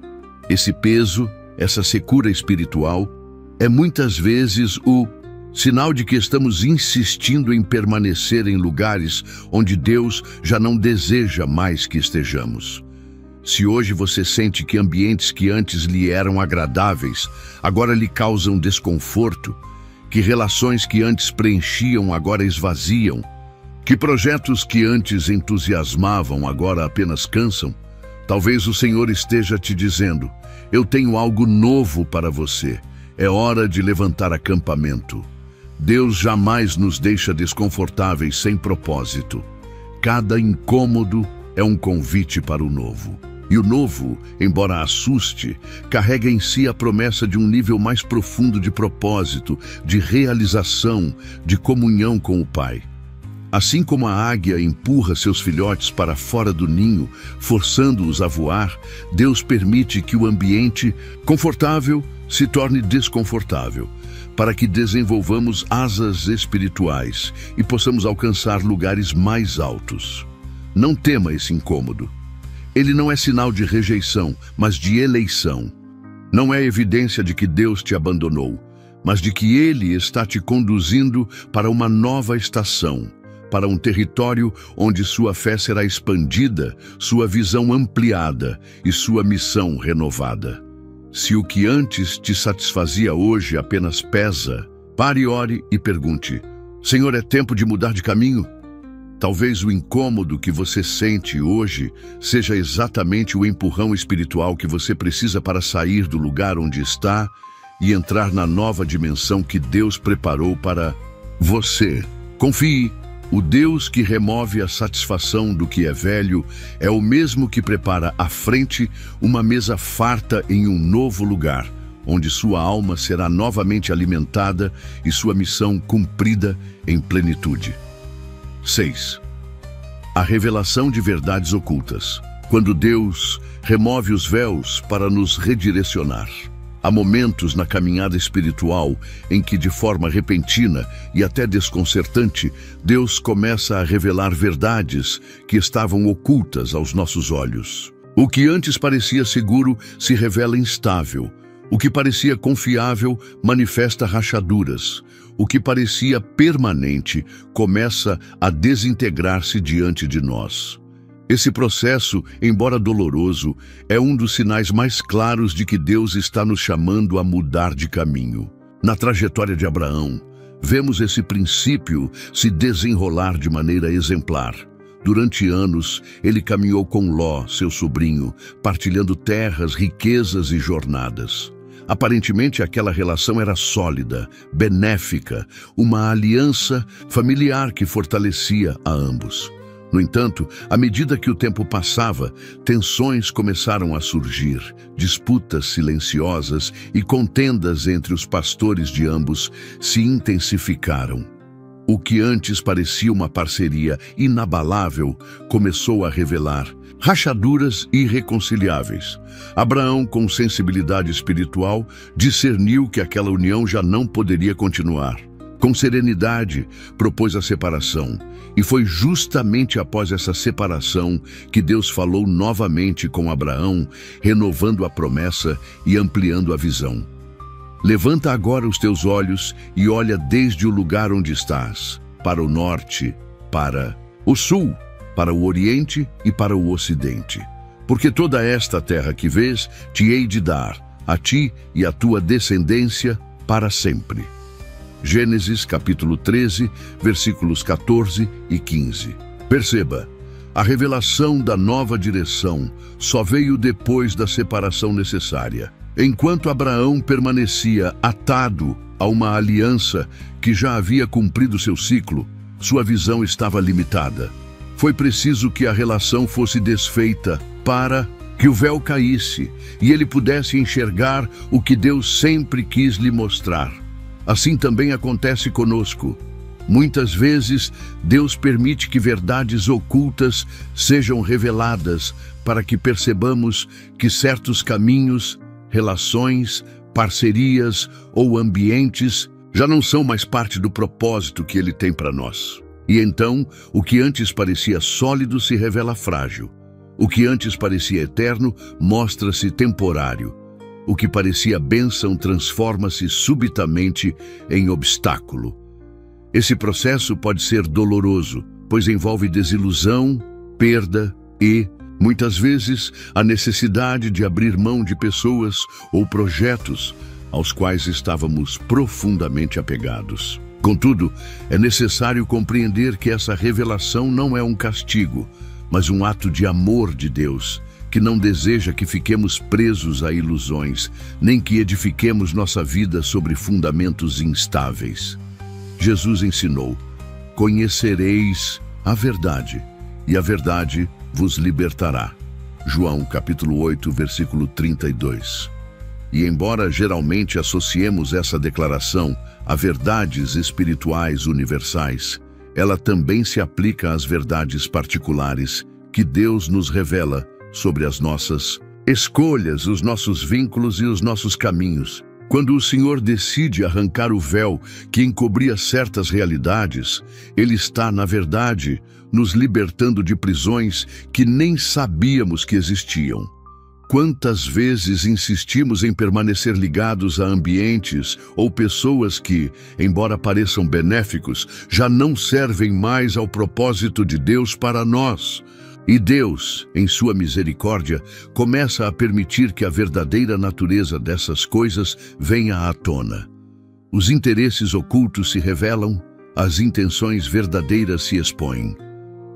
Esse peso, essa secura espiritual, é muitas vezes o sinal de que estamos insistindo em permanecer em lugares onde Deus já não deseja mais que estejamos. Se hoje você sente que ambientes que antes lhe eram agradáveis, agora lhe causam desconforto, que relações que antes preenchiam agora esvaziam, que projetos que antes entusiasmavam agora apenas cansam, talvez o Senhor esteja te dizendo: eu tenho algo novo para você, é hora de levantar acampamento. Deus jamais nos deixa desconfortáveis sem propósito. Cada incômodo é um convite para o novo. E o novo, embora assuste, carrega em si a promessa de um nível mais profundo de propósito, de realização, de comunhão com o Pai. Assim como a águia empurra seus filhotes para fora do ninho, forçando-os a voar, Deus permite que o ambiente confortável se torne desconfortável, para que desenvolvamos asas espirituais e possamos alcançar lugares mais altos. Não tema esse incômodo. Ele não é sinal de rejeição, mas de eleição. Não é evidência de que Deus te abandonou, mas de que Ele está te conduzindo para uma nova estação, para um território onde sua fé será expandida, sua visão ampliada e sua missão renovada. Se o que antes te satisfazia hoje apenas pesa, pare, ore e pergunte: Senhor, é tempo de mudar de caminho? Talvez o incômodo que você sente hoje seja exatamente o empurrão espiritual que você precisa para sair do lugar onde está e entrar na nova dimensão que Deus preparou para você. Confie. O Deus que remove a satisfação do que é velho é o mesmo que prepara à frente uma mesa farta em um novo lugar, onde sua alma será novamente alimentada e sua missão cumprida em plenitude. 6. A revelação de verdades ocultas. Quando Deus remove os véus para nos redirecionar. Há momentos na caminhada espiritual em que, de forma repentina e até desconcertante, Deus começa a revelar verdades que estavam ocultas aos nossos olhos. O que antes parecia seguro se revela instável. O que parecia confiável manifesta rachaduras. O que parecia permanente começa a desintegrar-se diante de nós. Esse processo, embora doloroso, é um dos sinais mais claros de que Deus está nos chamando a mudar de caminho. Na trajetória de Abraão, vemos esse princípio se desenrolar de maneira exemplar. Durante anos, ele caminhou com Ló, seu sobrinho, partilhando terras, riquezas e jornadas. Aparentemente, aquela relação era sólida, benéfica, uma aliança familiar que fortalecia a ambos. No entanto, à medida que o tempo passava, tensões começaram a surgir, disputas silenciosas e contendas entre os pastores de ambos se intensificaram. O que antes parecia uma parceria inabalável começou a revelar rachaduras irreconciliáveis. Abraão, com sensibilidade espiritual, discerniu que aquela união já não poderia continuar. Com serenidade, propôs a separação, e foi justamente após essa separação que Deus falou novamente com Abraão, renovando a promessa e ampliando a visão. Levanta agora os teus olhos e olha desde o lugar onde estás, para o norte, para o sul, para o Oriente e para o Ocidente. Porque toda esta terra que vês, te hei de dar, a ti e à tua descendência, para sempre. Gênesis capítulo 13, versículos 14 e 15. Perceba, a revelação da nova direção só veio depois da separação necessária. Enquanto Abraão permanecia atado a uma aliança que já havia cumprido seu ciclo, sua visão estava limitada. Foi preciso que a relação fosse desfeita para que o véu caísse e ele pudesse enxergar o que Deus sempre quis lhe mostrar. Assim também acontece conosco. Muitas vezes, Deus permite que verdades ocultas sejam reveladas para que percebamos que certos caminhos, relações, parcerias ou ambientes já não são mais parte do propósito que Ele tem para nós. E então, o que antes parecia sólido se revela frágil. O que antes parecia eterno mostra-se temporário. O que parecia bênção transforma-se subitamente em obstáculo. Esse processo pode ser doloroso, pois envolve desilusão, perda e, muitas vezes, a necessidade de abrir mão de pessoas ou projetos aos quais estávamos profundamente apegados. Contudo, é necessário compreender que essa revelação não é um castigo, mas um ato de amor de Deus, que não deseja que fiquemos presos a ilusões, nem que edifiquemos nossa vida sobre fundamentos instáveis. Jesus ensinou: conhecereis a verdade, e a verdade vos libertará. João capítulo 8, versículo 32. E embora geralmente associemos essa declaração a verdades espirituais universais, ela também se aplica às verdades particulares que Deus nos revela sobre as nossas escolhas, os nossos vínculos e os nossos caminhos. Quando o Senhor decide arrancar o véu que encobria certas realidades, Ele está, na verdade, nos libertando de prisões que nem sabíamos que existiam. Quantas vezes insistimos em permanecer ligados a ambientes ou pessoas que, embora pareçam benéficos, já não servem mais ao propósito de Deus para nós. E Deus, em sua misericórdia, começa a permitir que a verdadeira natureza dessas coisas venha à tona. Os interesses ocultos se revelam, as intenções verdadeiras se expõem.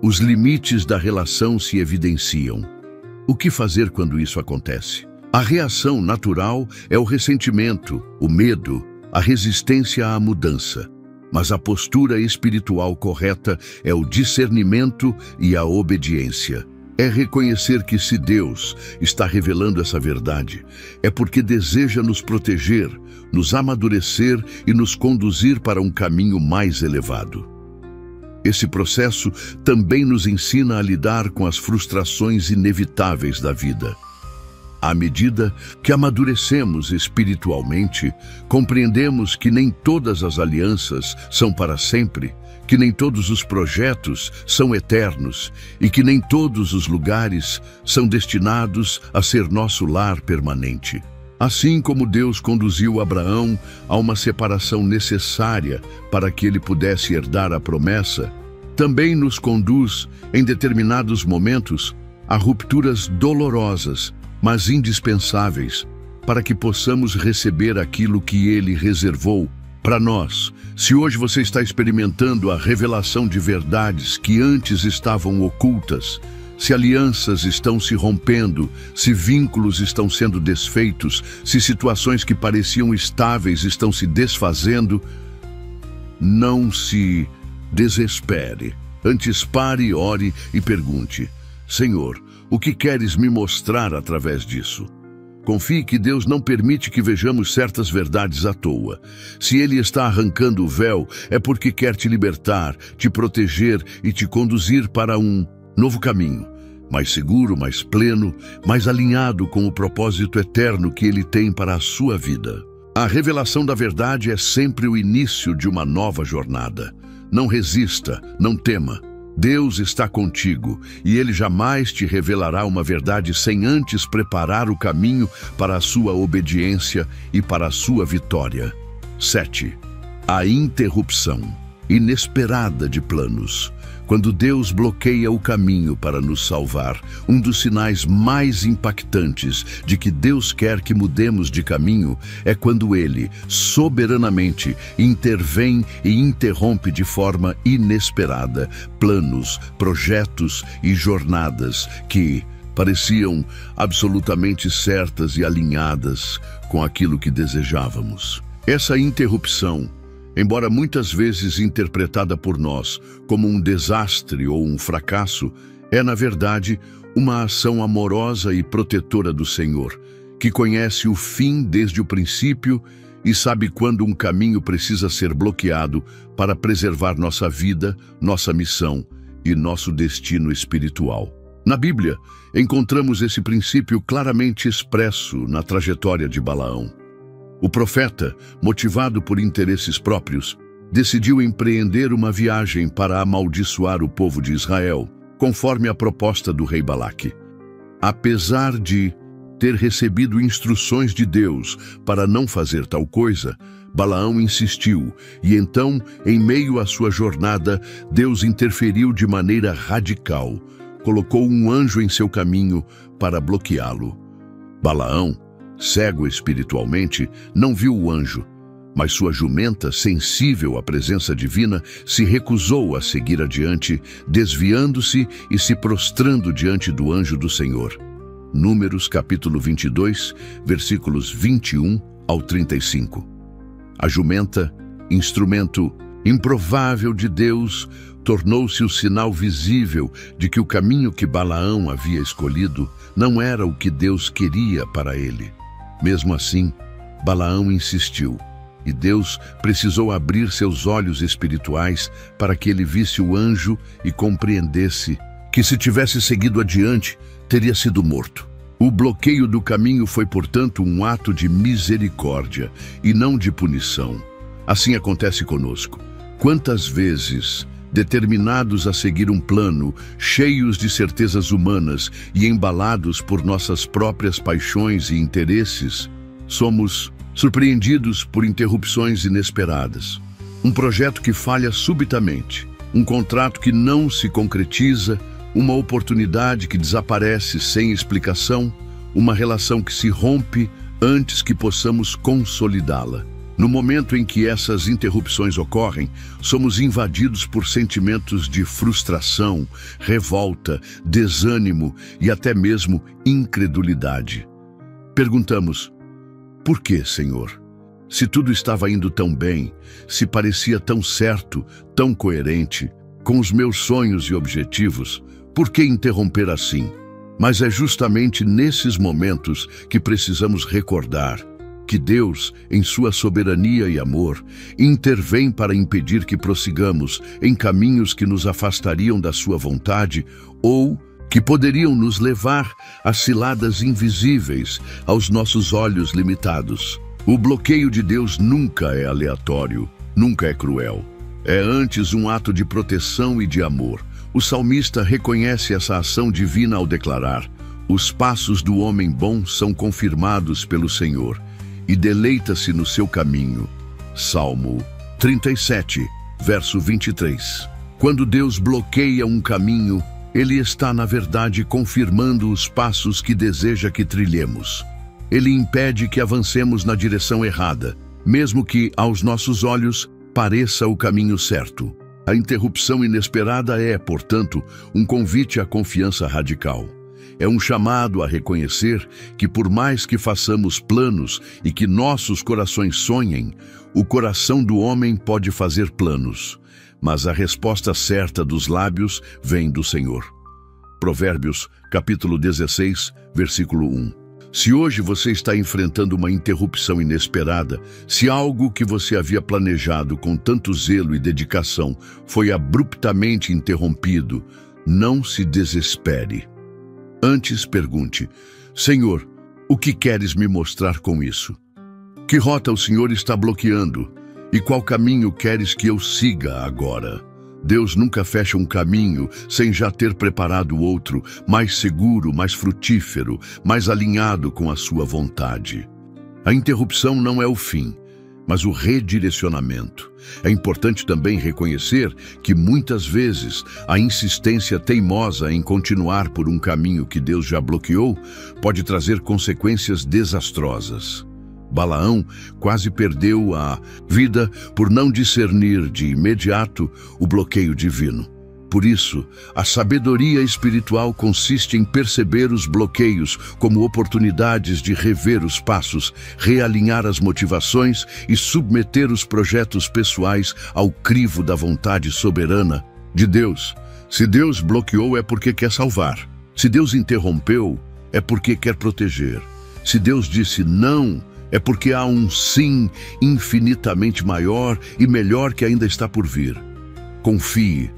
Os limites da relação se evidenciam. O que fazer quando isso acontece? A reação natural é o ressentimento, o medo, a resistência à mudança. Mas a postura espiritual correta é o discernimento e a obediência. É reconhecer que se Deus está revelando essa verdade, é porque deseja nos proteger, nos amadurecer e nos conduzir para um caminho mais elevado. Esse processo também nos ensina a lidar com as frustrações inevitáveis da vida. À medida que amadurecemos espiritualmente, compreendemos que nem todas as alianças são para sempre, que nem todos os projetos são eternos e que nem todos os lugares são destinados a ser nosso lar permanente. Assim como Deus conduziu Abraão a uma separação necessária para que ele pudesse herdar a promessa, também nos conduz, em determinados momentos, a rupturas dolorosas, mas indispensáveis, para que possamos receber aquilo que Ele reservou para nós. Se hoje você está experimentando a revelação de verdades que antes estavam ocultas, se alianças estão se rompendo, se vínculos estão sendo desfeitos, se situações que pareciam estáveis estão se desfazendo, não se desespere. Antes pare, ore e pergunte: Senhor, o que queres me mostrar através disso? Confie que Deus não permite que vejamos certas verdades à toa. Se Ele está arrancando o véu, é porque quer te libertar, te proteger e te conduzir para um novo caminho, mais seguro, mais pleno, mais alinhado com o propósito eterno que Ele tem para a sua vida. A revelação da verdade é sempre o início de uma nova jornada. Não resista, não tema. Deus está contigo e Ele jamais te revelará uma verdade sem antes preparar o caminho para a sua obediência e para a sua vitória. 7. A interrupção. inesperada de planos. Quando Deus bloqueia o caminho para nos salvar, um dos sinais mais impactantes de que Deus quer que mudemos de caminho é quando Ele, soberanamente, intervém e interrompe de forma inesperada planos, projetos e jornadas que pareciam absolutamente certas e alinhadas com aquilo que desejávamos. Essa interrupção, embora muitas vezes interpretada por nós como um desastre ou um fracasso, é, na verdade, uma ação amorosa e protetora do Senhor, que conhece o fim desde o princípio e sabe quando um caminho precisa ser bloqueado para preservar nossa vida, nossa missão e nosso destino espiritual. Na Bíblia, encontramos esse princípio claramente expresso na trajetória de Balaão. O profeta, motivado por interesses próprios, decidiu empreender uma viagem para amaldiçoar o povo de Israel, conforme a proposta do rei Balaque. Apesar de ter recebido instruções de Deus para não fazer tal coisa, Balaão insistiu, e então, em meio à sua jornada, Deus interferiu de maneira radical, colocou um anjo em seu caminho para bloqueá-lo. Balaão, cego espiritualmente, não viu o anjo, mas sua jumenta, sensível à presença divina, se recusou a seguir adiante, desviando-se e se prostrando diante do anjo do Senhor. Números capítulo 22, versículos 21 ao 35. A jumenta, instrumento improvável de Deus, tornou-se o sinal visível de que o caminho que Balaão havia escolhido não era o que Deus queria para ele. Mesmo assim, Balaão insistiu, e Deus precisou abrir seus olhos espirituais para que ele visse o anjo e compreendesse que, se tivesse seguido adiante, teria sido morto. O bloqueio do caminho foi, portanto, um ato de misericórdia e não de punição. Assim acontece conosco. Quantas vezes, determinados a seguir um plano, cheios de certezas humanas e embalados por nossas próprias paixões e interesses, somos surpreendidos por interrupções inesperadas. Um projeto que falha subitamente, um contrato que não se concretiza, uma oportunidade que desaparece sem explicação, uma relação que se rompe antes que possamos consolidá-la. No momento em que essas interrupções ocorrem, somos invadidos por sentimentos de frustração, revolta, desânimo e até mesmo incredulidade. Perguntamos: por que, Senhor? Se tudo estava indo tão bem, se parecia tão certo, tão coerente, com os meus sonhos e objetivos, por que interromper assim? Mas é justamente nesses momentos que precisamos recordar que Deus, em sua soberania e amor, intervém para impedir que prossigamos em caminhos que nos afastariam da sua vontade ou que poderiam nos levar a ciladas invisíveis aos nossos olhos limitados. O bloqueio de Deus nunca é aleatório, nunca é cruel. É antes um ato de proteção e de amor. O salmista reconhece essa ação divina ao declarar: os passos do homem bom são confirmados pelo Senhor, e deleita-se no seu caminho. Salmo 37, verso 23. Quando Deus bloqueia um caminho, Ele está, na verdade, confirmando os passos que deseja que trilhemos. Ele impede que avancemos na direção errada, mesmo que, aos nossos olhos, pareça o caminho certo. A interrupção inesperada é, portanto, um convite à confiança radical. É um chamado a reconhecer que, por mais que façamos planos e que nossos corações sonhem, o coração do homem pode fazer planos, mas a resposta certa dos lábios vem do Senhor. Provérbios, capítulo 16, versículo 1. Se hoje você está enfrentando uma interrupção inesperada, se algo que você havia planejado com tanto zelo e dedicação foi abruptamente interrompido, não se desespere. Antes pergunte: Senhor, o que queres me mostrar com isso? Que rota o Senhor está bloqueando? E qual caminho queres que eu siga agora? Deus nunca fecha um caminho sem já ter preparado outro, mais seguro, mais frutífero, mais alinhado com a sua vontade. A interrupção não é o fim, mas o redirecionamento. É importante também reconhecer que muitas vezes a insistência teimosa em continuar por um caminho que Deus já bloqueou pode trazer consequências desastrosas. Balaão quase perdeu a vida por não discernir de imediato o bloqueio divino. Por isso, a sabedoria espiritual consiste em perceber os bloqueios como oportunidades de rever os passos, realinhar as motivações e submeter os projetos pessoais ao crivo da vontade soberana de Deus. Se Deus bloqueou é porque quer salvar. Se Deus interrompeu é porque quer proteger. Se Deus disse não, é porque há um sim infinitamente maior e melhor que ainda está por vir. Confie.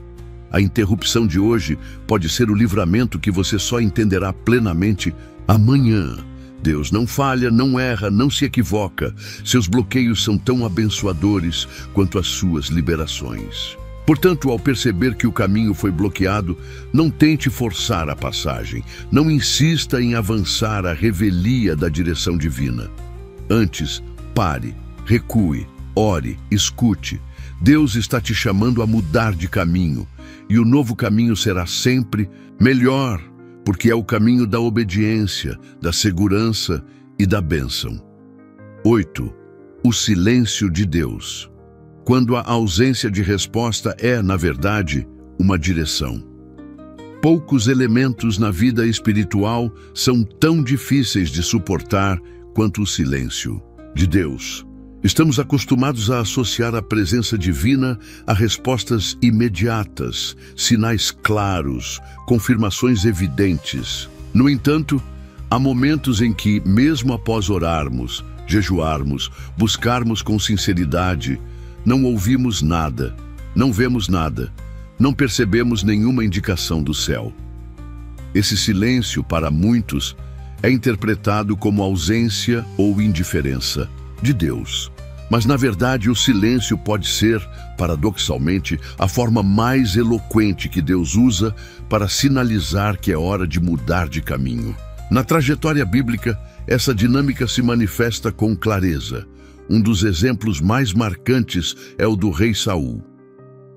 A interrupção de hoje pode ser o livramento que você só entenderá plenamente amanhã. Deus não falha, não erra, não se equivoca. Seus bloqueios são tão abençoadores quanto as suas liberações. Portanto, ao perceber que o caminho foi bloqueado, não tente forçar a passagem. Não insista em avançar à revelia da direção divina. Antes, pare, recue, ore, escute. Deus está te chamando a mudar de caminho. E o novo caminho será sempre melhor, porque é o caminho da obediência, da segurança e da bênção. 8. O silêncio de Deus. Quando a ausência de resposta é, na verdade, uma direção. Poucos elementos na vida espiritual são tão difíceis de suportar quanto o silêncio de Deus. Estamos acostumados a associar a presença divina a respostas imediatas, sinais claros, confirmações evidentes. No entanto, há momentos em que, mesmo após orarmos, jejuarmos, buscarmos com sinceridade, não ouvimos nada, não vemos nada, não percebemos nenhuma indicação do céu. Esse silêncio, para muitos, é interpretado como ausência ou indiferença de Deus. Mas, na verdade, o silêncio pode ser, paradoxalmente, a forma mais eloquente que Deus usa para sinalizar que é hora de mudar de caminho. Na trajetória bíblica, essa dinâmica se manifesta com clareza. Um dos exemplos mais marcantes é o do rei Saul.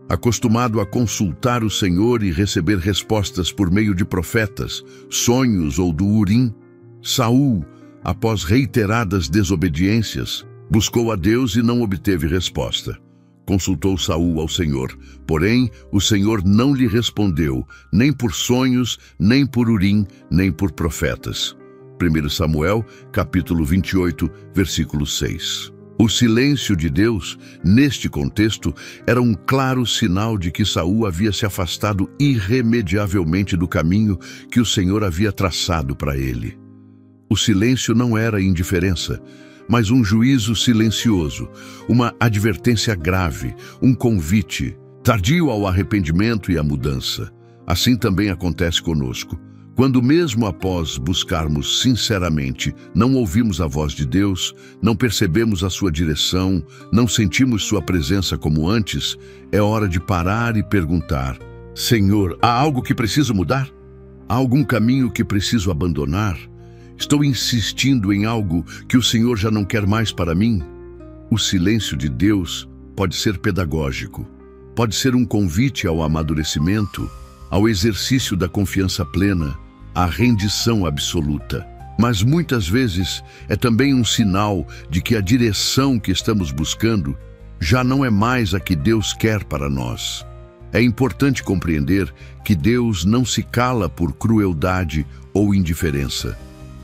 Acostumado a consultar o Senhor e receber respostas por meio de profetas, sonhos ou do Urim, Saul, após reiteradas desobediências, buscou a Deus e não obteve resposta. Consultou Saul ao Senhor, porém o Senhor não lhe respondeu, nem por sonhos, nem por Urim, nem por profetas. 1 Samuel, capítulo 28, versículo 6. O silêncio de Deus, neste contexto, era um claro sinal de que Saul havia se afastado irremediavelmente do caminho que o Senhor havia traçado para ele. O silêncio não era indiferença, mas um juízo silencioso, uma advertência grave, um convite, tardio ao arrependimento e à mudança. Assim também acontece conosco. Quando mesmo após buscarmos sinceramente, não ouvimos a voz de Deus, não percebemos a sua direção, não sentimos sua presença como antes, é hora de parar e perguntar: Senhor, há algo que preciso mudar? Há algum caminho que preciso abandonar? Estou insistindo em algo que o Senhor já não quer mais para mim? O silêncio de Deus pode ser pedagógico, pode ser um convite ao amadurecimento, ao exercício da confiança plena, à rendição absoluta. Mas muitas vezes é também um sinal de que a direção que estamos buscando já não é mais a que Deus quer para nós. É importante compreender que Deus não se cala por crueldade ou indiferença.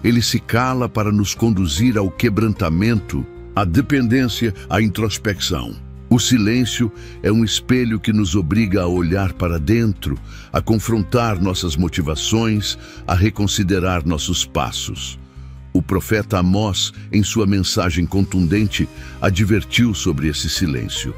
Ele se cala para nos conduzir ao quebrantamento, à dependência, à introspecção. O silêncio é um espelho que nos obriga a olhar para dentro, a confrontar nossas motivações, a reconsiderar nossos passos. O profeta Amós, em sua mensagem contundente, advertiu sobre esse silêncio.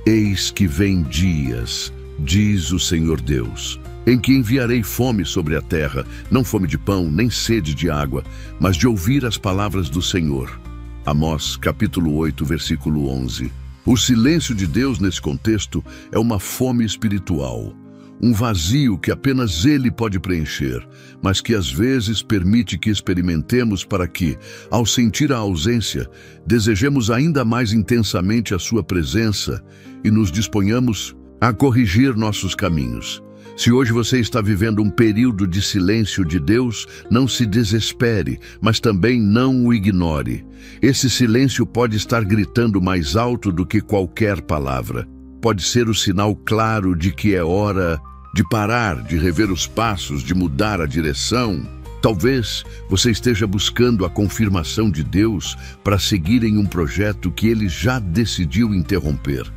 Eis que vem dias, diz o Senhor Deus, em que enviarei fome sobre a terra, não fome de pão, nem sede de água, mas de ouvir as palavras do Senhor. Amós, capítulo 8, versículo 11. O silêncio de Deus nesse contexto é uma fome espiritual, um vazio que apenas Ele pode preencher, mas que às vezes permite que experimentemos para que, ao sentir a ausência, desejemos ainda mais intensamente a Sua presença e nos disponhamos a corrigir nossos caminhos. Se hoje você está vivendo um período de silêncio de Deus, não se desespere, mas também não o ignore. Esse silêncio pode estar gritando mais alto do que qualquer palavra. Pode ser o sinal claro de que é hora de parar, de rever os passos, de mudar a direção. Talvez você esteja buscando a confirmação de Deus para seguir em um projeto que Ele já decidiu interromper.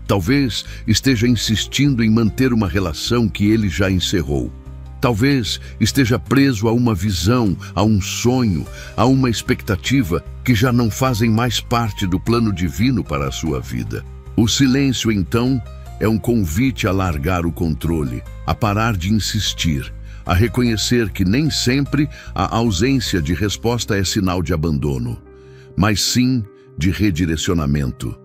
Talvez esteja insistindo em manter uma relação que Ele já encerrou. Talvez esteja preso a uma visão, a um sonho, a uma expectativa que já não fazem mais parte do plano divino para a sua vida. O silêncio, então, é um convite a largar o controle, a parar de insistir, a reconhecer que nem sempre a ausência de resposta é sinal de abandono, mas sim de redirecionamento.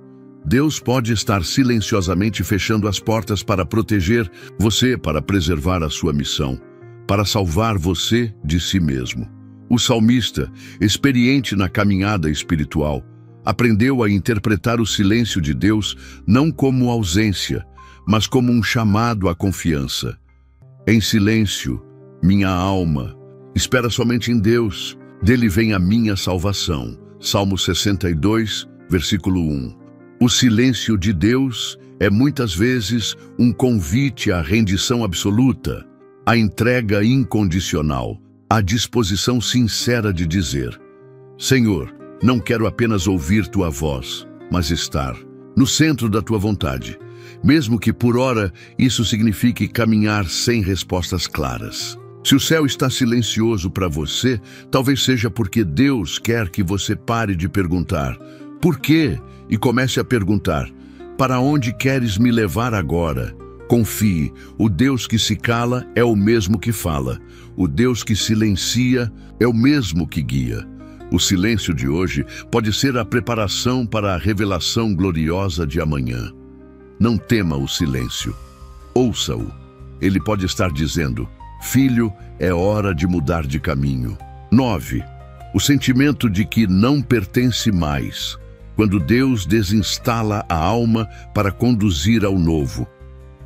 Deus pode estar silenciosamente fechando as portas para proteger você, para preservar a sua missão, para salvar você de si mesmo. O salmista, experiente na caminhada espiritual, aprendeu a interpretar o silêncio de Deus não como ausência, mas como um chamado à confiança. Em silêncio, minha alma espera somente em Deus, dele vem a minha salvação. Salmo 62, versículo 1. O silêncio de Deus é muitas vezes um convite à rendição absoluta, à entrega incondicional, à disposição sincera de dizer: Senhor, não quero apenas ouvir Tua voz, mas estar no centro da Tua vontade, mesmo que por hora isso signifique caminhar sem respostas claras. Se o céu está silencioso para você, talvez seja porque Deus quer que você pare de perguntar por quê e comece a perguntar: para onde queres me levar agora? Confie, o Deus que se cala é o mesmo que fala, o Deus que silencia é o mesmo que guia. O silêncio de hoje pode ser a preparação para a revelação gloriosa de amanhã. Não tema o silêncio. Ouça-o. Ele pode estar dizendo: Filho, é hora de mudar de caminho. 9. O sentimento de que não pertence mais. Quando Deus desinstala a alma para conduzir ao novo.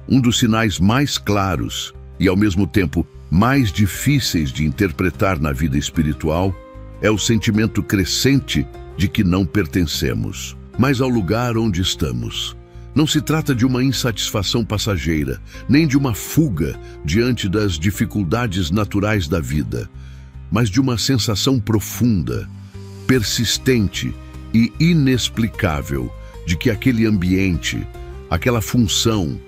Um dos sinais mais claros e, ao mesmo tempo, mais difíceis de interpretar na vida espiritual é o sentimento crescente de que não pertencemos mais ao lugar onde estamos. Não se trata de uma insatisfação passageira, nem de uma fuga diante das dificuldades naturais da vida, mas de uma sensação profunda, persistente e inexplicável de que aquele ambiente, aquela função,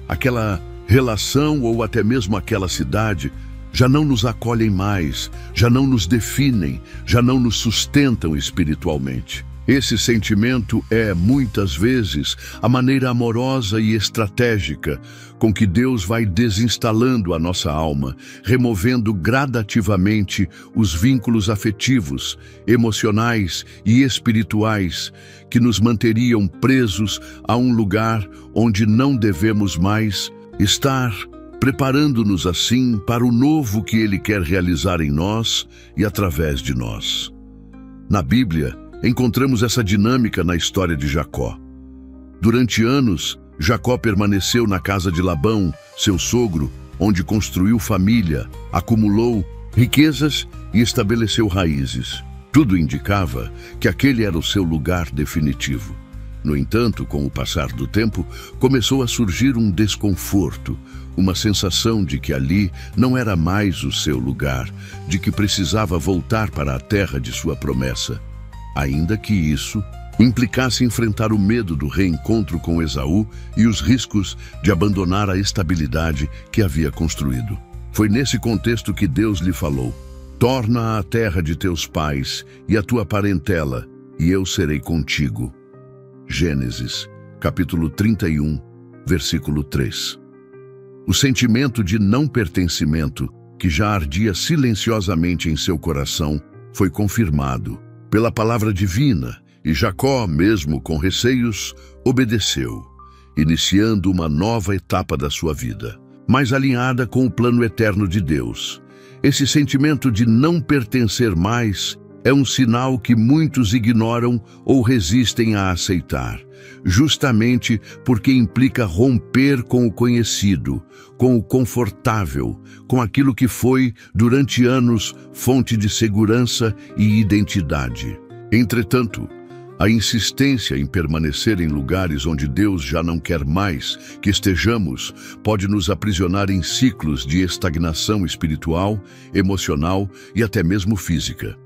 aquela relação ou até mesmo aquela cidade já não nos acolhem mais, já não nos definem, já não nos sustentam espiritualmente. Esse sentimento é, muitas vezes, a maneira amorosa e estratégica com que Deus vai desinstalando a nossa alma, removendo gradativamente os vínculos afetivos, emocionais e espirituais que nos manteriam presos a um lugar onde não devemos mais estar, preparando-nos assim para o novo que Ele quer realizar em nós e através de nós. Na Bíblia, encontramos essa dinâmica na história de Jacó. Durante anos, Jacó permaneceu na casa de Labão, seu sogro, onde construiu família, acumulou riquezas e estabeleceu raízes. Tudo indicava que aquele era o seu lugar definitivo. No entanto, com o passar do tempo, começou a surgir um desconforto, uma sensação de que ali não era mais o seu lugar, de que precisava voltar para a terra de sua promessa. Ainda que isso implicasse enfrentar o medo do reencontro com Esaú e os riscos de abandonar a estabilidade que havia construído. Foi nesse contexto que Deus lhe falou: torna a terra de teus pais e a tua parentela, e eu serei contigo. Gênesis, capítulo 31, versículo 3. O sentimento de não pertencimento, que já ardia silenciosamente em seu coração, foi confirmado pela palavra divina, e Jacó, mesmo com receios, obedeceu, iniciando uma nova etapa da sua vida. mais alinhada com o plano eterno de Deus. Esse sentimento de não pertencer mais é um sinal que muitos ignoram ou resistem a aceitar, justamente porque implica romper com o conhecido, com o confortável, com aquilo que foi, durante anos, fonte de segurança e identidade. Entretanto, a insistência em permanecer em lugares onde Deus já não quer mais que estejamos pode nos aprisionar em ciclos de estagnação espiritual, emocional e até mesmo física.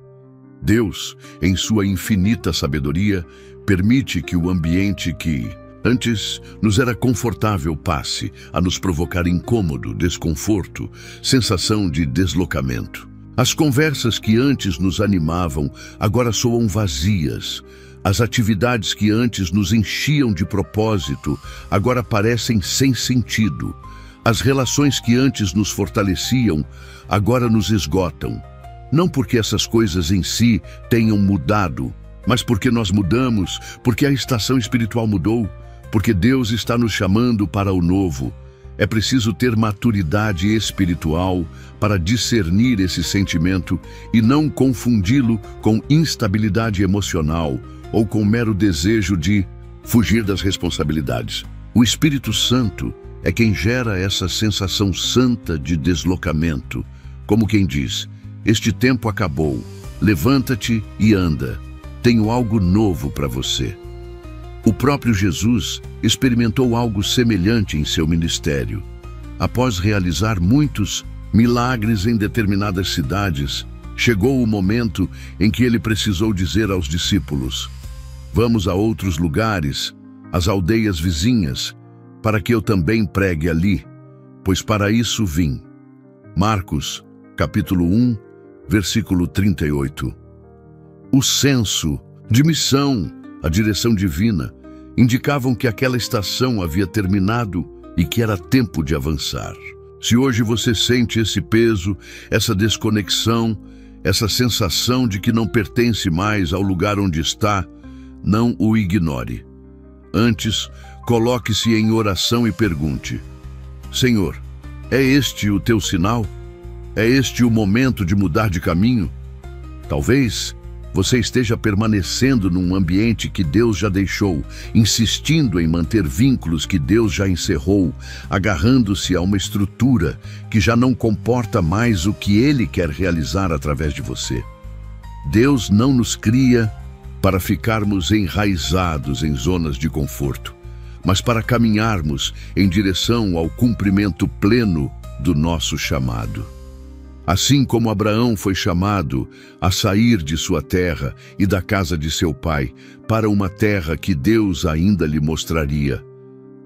Deus, em sua infinita sabedoria, permite que o ambiente que antes nos era confortável passe a nos provocar incômodo, desconforto, sensação de deslocamento. As conversas que antes nos animavam agora soam vazias. As atividades que antes nos enchiam de propósito agora parecem sem sentido. As relações que antes nos fortaleciam agora nos esgotam. Não porque essas coisas em si tenham mudado, mas porque nós mudamos, porque a estação espiritual mudou, porque Deus está nos chamando para o novo. É preciso ter maturidade espiritual para discernir esse sentimento e não confundi-lo com instabilidade emocional ou com mero desejo de fugir das responsabilidades. O Espírito Santo é quem gera essa sensação santa de deslocamento, como quem diz: este tempo acabou, levanta-te e anda, tenho algo novo para você. O próprio Jesus experimentou algo semelhante em seu ministério. Após realizar muitos milagres em determinadas cidades, chegou o momento em que ele precisou dizer aos discípulos: vamos a outros lugares, às aldeias vizinhas, para que eu também pregue ali, pois para isso vim. Marcos, capítulo 1, versículo 38. O senso de missão, a direção divina, indicavam que aquela estação havia terminado e que era tempo de avançar. Se hoje você sente esse peso, essa desconexão, essa sensação de que não pertence mais ao lugar onde está, não o ignore. Antes, coloque-se em oração e pergunte: Senhor, é este o teu sinal? É este o momento de mudar de caminho? Talvez você esteja permanecendo num ambiente que Deus já deixou, insistindo em manter vínculos que Deus já encerrou, agarrando-se a uma estrutura que já não comporta mais o que Ele quer realizar através de você. Deus não nos cria para ficarmos enraizados em zonas de conforto, mas para caminharmos em direção ao cumprimento pleno do nosso chamado. Assim como Abraão foi chamado a sair de sua terra e da casa de seu pai para uma terra que Deus ainda lhe mostraria,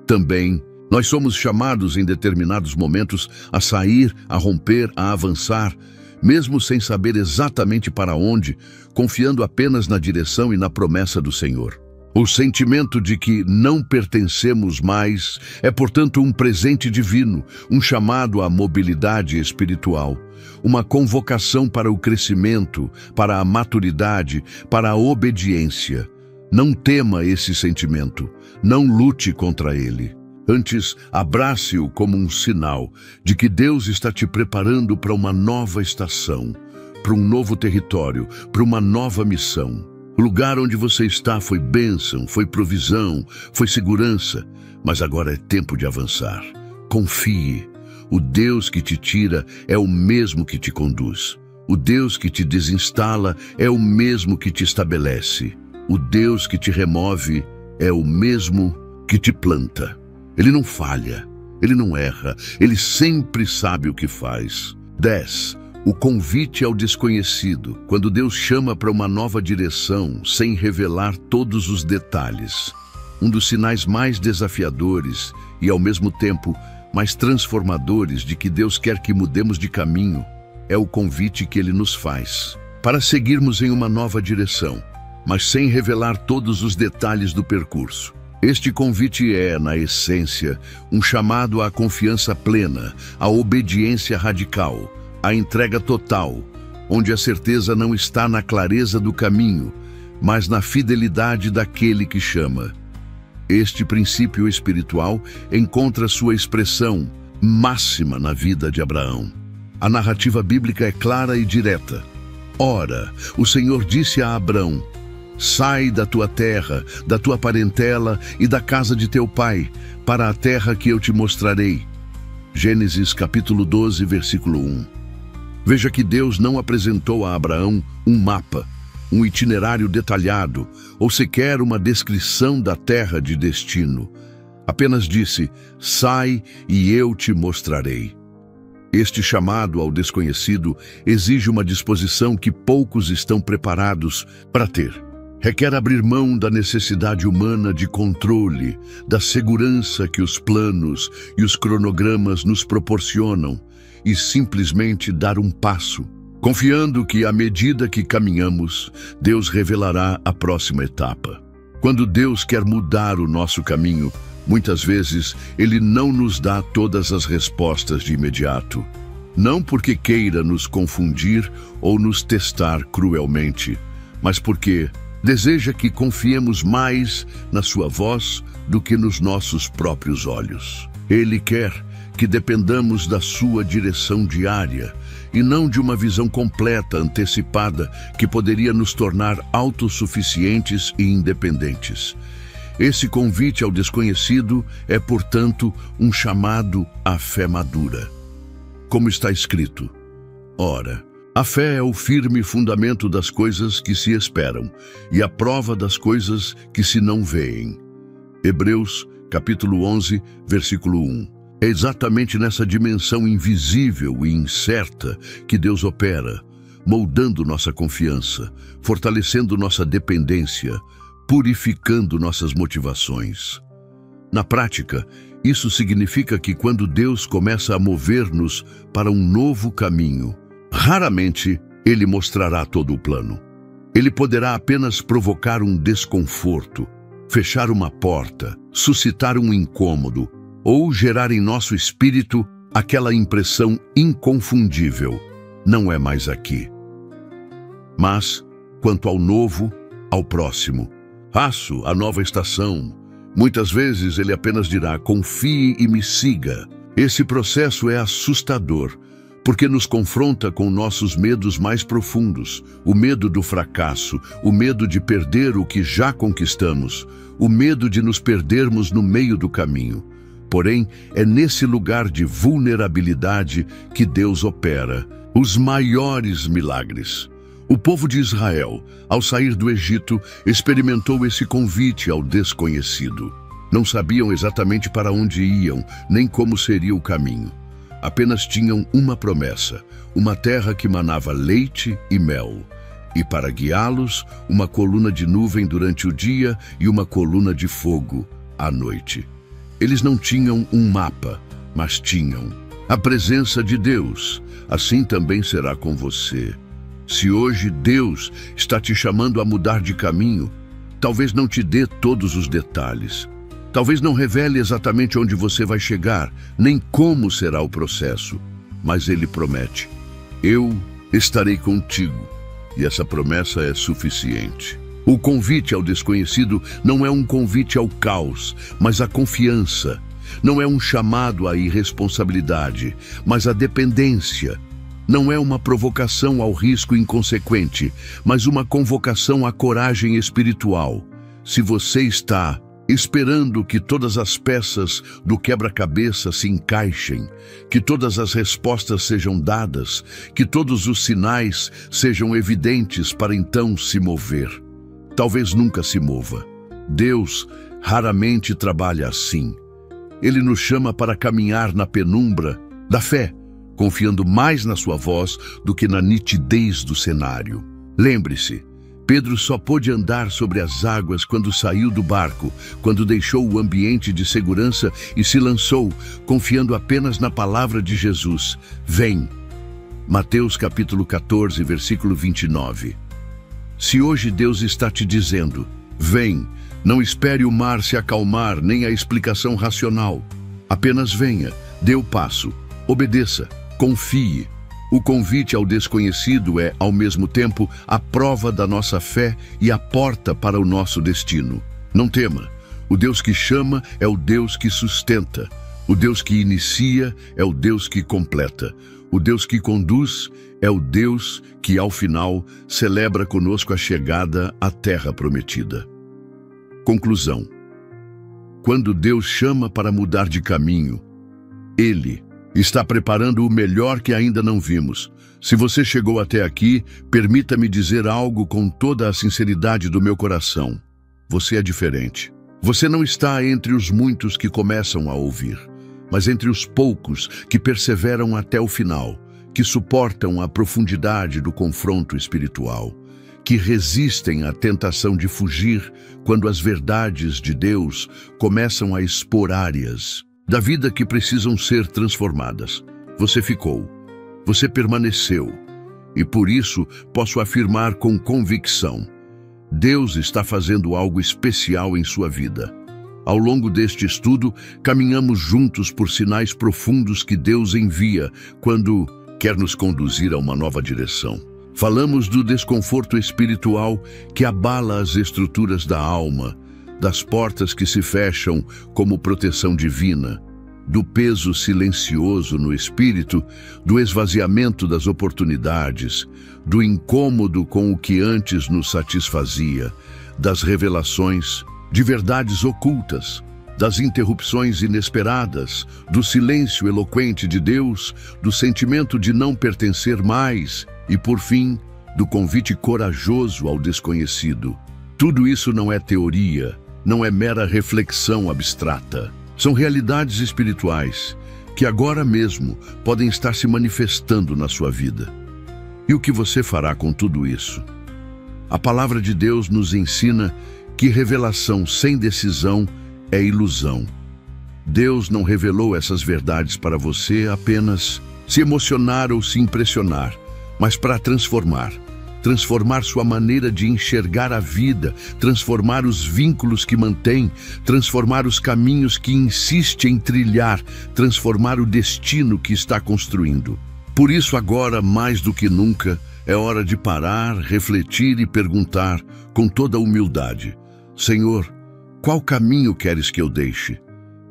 também nós somos chamados em determinados momentos a sair, a romper, a avançar, mesmo sem saber exatamente para onde, confiando apenas na direção e na promessa do Senhor. O sentimento de que não pertencemos mais é, portanto, um presente divino, um chamado à mobilidade espiritual, uma convocação para o crescimento, para a maturidade, para a obediência. Não tema esse sentimento, não lute contra ele. Antes, abrace-o como um sinal de que Deus está te preparando para uma nova estação, para um novo território, para uma nova missão. O lugar onde você está foi bênção, foi provisão, foi segurança, mas agora é tempo de avançar. Confie. O Deus que te tira é o mesmo que te conduz. O Deus que te desinstala é o mesmo que te estabelece. O Deus que te remove é o mesmo que te planta. Ele não falha, ele não erra, ele sempre sabe o que faz. 10. O convite ao desconhecido, quando Deus chama para uma nova direção sem revelar todos os detalhes. Um dos sinais mais desafiadores e, ao mesmo tempo, mais transformadores de que Deus quer que mudemos de caminho é o convite que Ele nos faz para seguirmos em uma nova direção, mas sem revelar todos os detalhes do percurso. Este convite é, na essência, um chamado à confiança plena, à obediência radical, à entrega total, onde a certeza não está na clareza do caminho, mas na fidelidade daquele que chama. Este princípio espiritual encontra sua expressão máxima na vida de Abraão. A narrativa bíblica é clara e direta. Ora, o Senhor disse a Abrão: sai da tua terra, da tua parentela e da casa de teu pai, para a terra que eu te mostrarei. Gênesis capítulo 12, versículo 1. Veja que Deus não apresentou a Abraão um mapa, um itinerário detalhado, ou sequer uma descrição da terra de destino. Apenas disse: sai e eu te mostrarei. Este chamado ao desconhecido exige uma disposição que poucos estão preparados para ter. Requer abrir mão da necessidade humana de controle, da segurança que os planos e os cronogramas nos proporcionam, e simplesmente dar um passo, confiando que, à medida que caminhamos, Deus revelará a próxima etapa. Quando Deus quer mudar o nosso caminho, muitas vezes Ele não nos dá todas as respostas de imediato. Não porque queira nos confundir ou nos testar cruelmente, mas porque deseja que confiemos mais na sua voz do que nos nossos próprios olhos. Ele quer que dependamos da sua direção diária e não de uma visão completa, antecipada, que poderia nos tornar autossuficientes e independentes. Esse convite ao desconhecido é, portanto, um chamado à fé madura. Como está escrito: ora, a fé é o firme fundamento das coisas que se esperam e a prova das coisas que se não veem. Hebreus, capítulo 11, versículo 1. É exatamente nessa dimensão invisível e incerta que Deus opera, moldando nossa confiança, fortalecendo nossa dependência, purificando nossas motivações. Na prática, isso significa que quando Deus começa a mover-nos para um novo caminho, raramente Ele mostrará todo o plano. Ele poderá apenas provocar um desconforto, fechar uma porta, suscitar um incômodo ou gerar em nosso espírito aquela impressão inconfundível: não é mais aqui. Mas, quanto ao novo, ao próximo, passo, a nova estação, muitas vezes Ele apenas dirá: confie e me siga. Esse processo é assustador, porque nos confronta com nossos medos mais profundos, o medo do fracasso, o medo de perder o que já conquistamos, o medo de nos perdermos no meio do caminho. Porém, é nesse lugar de vulnerabilidade que Deus opera os maiores milagres. O povo de Israel, ao sair do Egito, experimentou esse convite ao desconhecido. Não sabiam exatamente para onde iam, nem como seria o caminho. Apenas tinham uma promessa, uma terra que manava leite e mel. E para guiá-los, uma coluna de nuvem durante o dia e uma coluna de fogo à noite. Eles não tinham um mapa, mas tinham a presença de Deus. Assim também será com você. Se hoje Deus está te chamando a mudar de caminho, talvez não te dê todos os detalhes. Talvez não revele exatamente onde você vai chegar, nem como será o processo. Mas Ele promete: eu estarei contigo. E essa promessa é suficiente. O convite ao desconhecido não é um convite ao caos, mas à confiança. Não é um chamado à irresponsabilidade, mas à dependência. Não é uma provocação ao risco inconsequente, mas uma convocação à coragem espiritual. Se você está esperando que todas as peças do quebra-cabeça se encaixem, que todas as respostas sejam dadas, que todos os sinais sejam evidentes para então se mover, talvez nunca se mova. Deus raramente trabalha assim. Ele nos chama para caminhar na penumbra da fé, confiando mais na sua voz do que na nitidez do cenário. Lembre-se, Pedro só pôde andar sobre as águas quando saiu do barco, quando deixou o ambiente de segurança e se lançou, confiando apenas na palavra de Jesus: vem. Mateus capítulo 14, versículo 29. Se hoje Deus está te dizendo: vem, não espere o mar se acalmar, nem a explicação racional. Apenas venha, dê o passo, obedeça, confie. O convite ao desconhecido é, ao mesmo tempo, a prova da nossa fé e a porta para o nosso destino. Não tema. O Deus que chama é o Deus que sustenta. O Deus que inicia é o Deus que completa. O Deus que conduz é o Deus que, ao final, celebra conosco a chegada à terra prometida. Conclusão. Quando Deus chama para mudar de caminho, Ele está preparando o melhor que ainda não vimos. Se você chegou até aqui, permita-me dizer algo com toda a sinceridade do meu coração. Você é diferente. Você não está entre os muitos que começam a ouvir, mas entre os poucos que perseveram até o final, que suportam a profundidade do confronto espiritual, que resistem à tentação de fugir quando as verdades de Deus começam a expor áreas da vida que precisam ser transformadas. Você ficou, você permaneceu, e por isso posso afirmar com convicção: Deus está fazendo algo especial em sua vida. Ao longo deste estudo, caminhamos juntos por sinais profundos que Deus envia quando quer nos conduzir a uma nova direção. Falamos do desconforto espiritual que abala as estruturas da alma, das portas que se fecham como proteção divina, do peso silencioso no espírito, do esvaziamento das oportunidades, do incômodo com o que antes nos satisfazia, das revelações de verdades ocultas, das interrupções inesperadas, do silêncio eloquente de Deus, do sentimento de não pertencer mais e, por fim, do convite corajoso ao desconhecido. Tudo isso não é teoria, não é mera reflexão abstrata. São realidades espirituais que agora mesmo podem estar se manifestando na sua vida. E o que você fará com tudo isso? A palavra de Deus nos ensina que revelação sem decisão é ilusão. Deus não revelou essas verdades para você apenas se emocionar ou se impressionar, mas para transformar sua maneira de enxergar a vida, transformar os vínculos que mantém, transformar os caminhos que insiste em trilhar, transformar o destino que está construindo. Por isso agora, mais do que nunca, é hora de parar, refletir e perguntar com toda humildade: Senhor, qual caminho queres que eu deixe?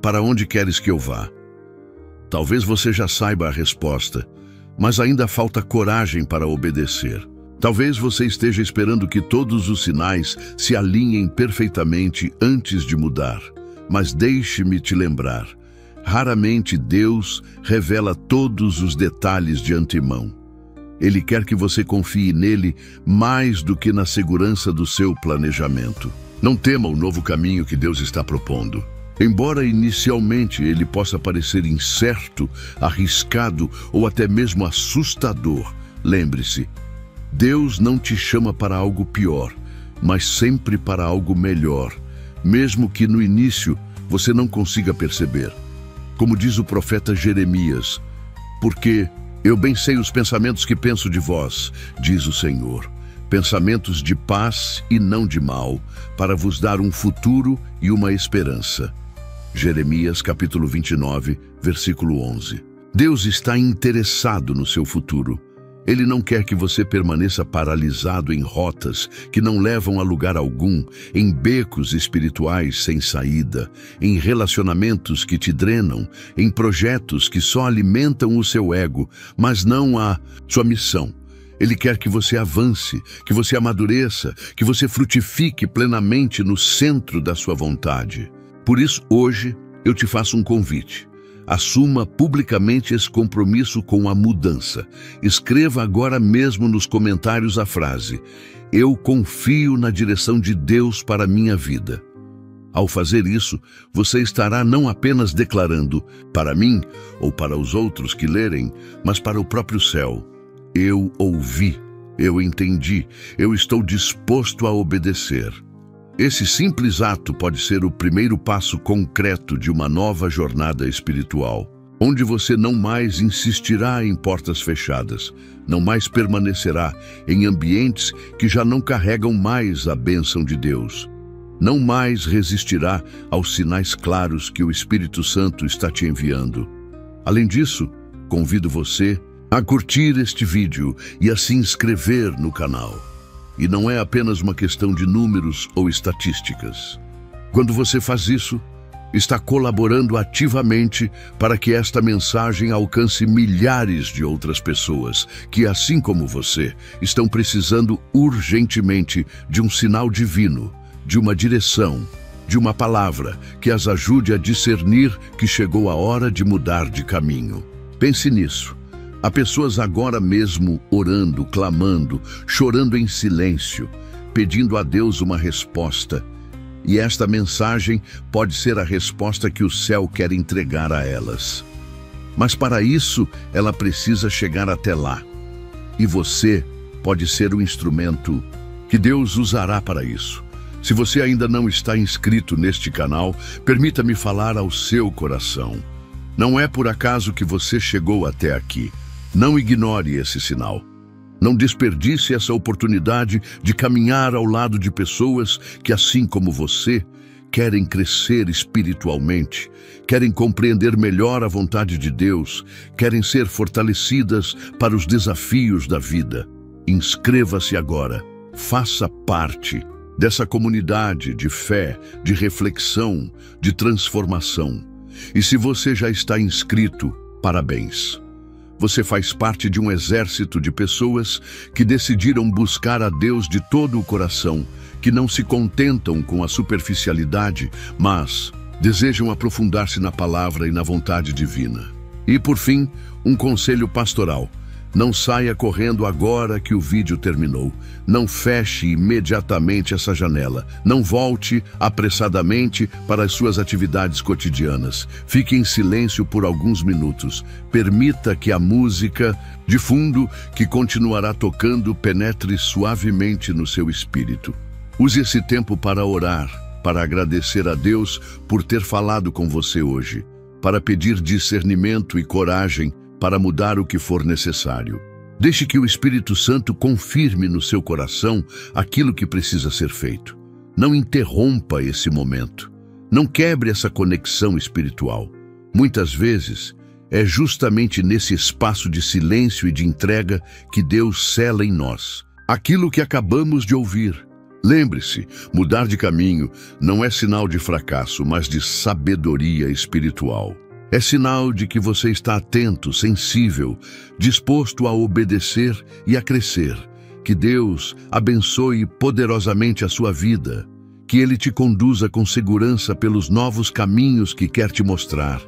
Para onde queres que eu vá? Talvez você já saiba a resposta, mas ainda falta coragem para obedecer. Talvez você esteja esperando que todos os sinais se alinhem perfeitamente antes de mudar. Mas deixe-me te lembrar, raramente Deus revela todos os detalhes de antemão. Ele quer que você confie nele mais do que na segurança do seu planejamento. Não tema o novo caminho que Deus está propondo. Embora inicialmente ele possa parecer incerto, arriscado ou até mesmo assustador, lembre-se, Deus não te chama para algo pior, mas sempre para algo melhor, mesmo que no início você não consiga perceber. Como diz o profeta Jeremias: porque eu bem sei os pensamentos que penso de vós, diz o Senhor, pensamentos de paz e não de mal, para vos dar um futuro e uma esperança. Jeremias capítulo 29, versículo 11. Deus está interessado no seu futuro. Ele não quer que você permaneça paralisado em rotas que não levam a lugar algum, em becos espirituais sem saída, em relacionamentos que te drenam, em projetos que só alimentam o seu ego, mas não a sua missão. Ele quer que você avance, que você amadureça, que você frutifique plenamente no centro da sua vontade. Por isso, hoje, eu te faço um convite. Assuma publicamente esse compromisso com a mudança. Escreva agora mesmo nos comentários a frase: eu confio na direção de Deus para a minha vida. Ao fazer isso, você estará não apenas declarando para mim ou para os outros que lerem, mas para o próprio céu: eu ouvi, eu entendi, eu estou disposto a obedecer. Esse simples ato pode ser o primeiro passo concreto de uma nova jornada espiritual, onde você não mais insistirá em portas fechadas, não mais permanecerá em ambientes que já não carregam mais a bênção de Deus, não mais resistirá aos sinais claros que o Espírito Santo está te enviando. Além disso, convido você a curtir este vídeo e a se inscrever no canal. E não é apenas uma questão de números ou estatísticas. Quando você faz isso, está colaborando ativamente para que esta mensagem alcance milhares de outras pessoas que, assim como você, estão precisando urgentemente de um sinal divino, de uma direção, de uma palavra que as ajude a discernir que chegou a hora de mudar de caminho. Pense nisso. Há pessoas agora mesmo orando, clamando, chorando em silêncio, pedindo a Deus uma resposta. E esta mensagem pode ser a resposta que o céu quer entregar a elas. Mas para isso, ela precisa chegar até lá. E você pode ser o instrumento que Deus usará para isso. Se você ainda não está inscrito neste canal, permita-me falar ao seu coração. Não é por acaso que você chegou até aqui. Não ignore esse sinal. Não desperdice essa oportunidade de caminhar ao lado de pessoas que, assim como você, querem crescer espiritualmente, querem compreender melhor a vontade de Deus, querem ser fortalecidas para os desafios da vida. Inscreva-se agora, faça parte dessa comunidade de fé, de reflexão, de transformação. E se você já está inscrito, parabéns! Você faz parte de um exército de pessoas que decidiram buscar a Deus de todo o coração, que não se contentam com a superficialidade, mas desejam aprofundar-se na palavra e na vontade divina. E, por fim, um conselho pastoral. Não saia correndo agora que o vídeo terminou. Não feche imediatamente essa janela. Não volte apressadamente para as suas atividades cotidianas. Fique em silêncio por alguns minutos. Permita que a música de fundo que continuará tocando penetre suavemente no seu espírito. Use esse tempo para orar, para agradecer a Deus por ter falado com você hoje, para pedir discernimento e coragem para mudar o que for necessário. Deixe que o Espírito Santo confirme no seu coração aquilo que precisa ser feito. Não interrompa esse momento. Não quebre essa conexão espiritual. Muitas vezes, é justamente nesse espaço de silêncio e de entrega que Deus sela em nós aquilo que acabamos de ouvir. Lembre-se, mudar de caminho não é sinal de fracasso, mas de sabedoria espiritual. É sinal de que você está atento, sensível, disposto a obedecer e a crescer. Que Deus abençoe poderosamente a sua vida. Que Ele te conduza com segurança pelos novos caminhos que quer te mostrar.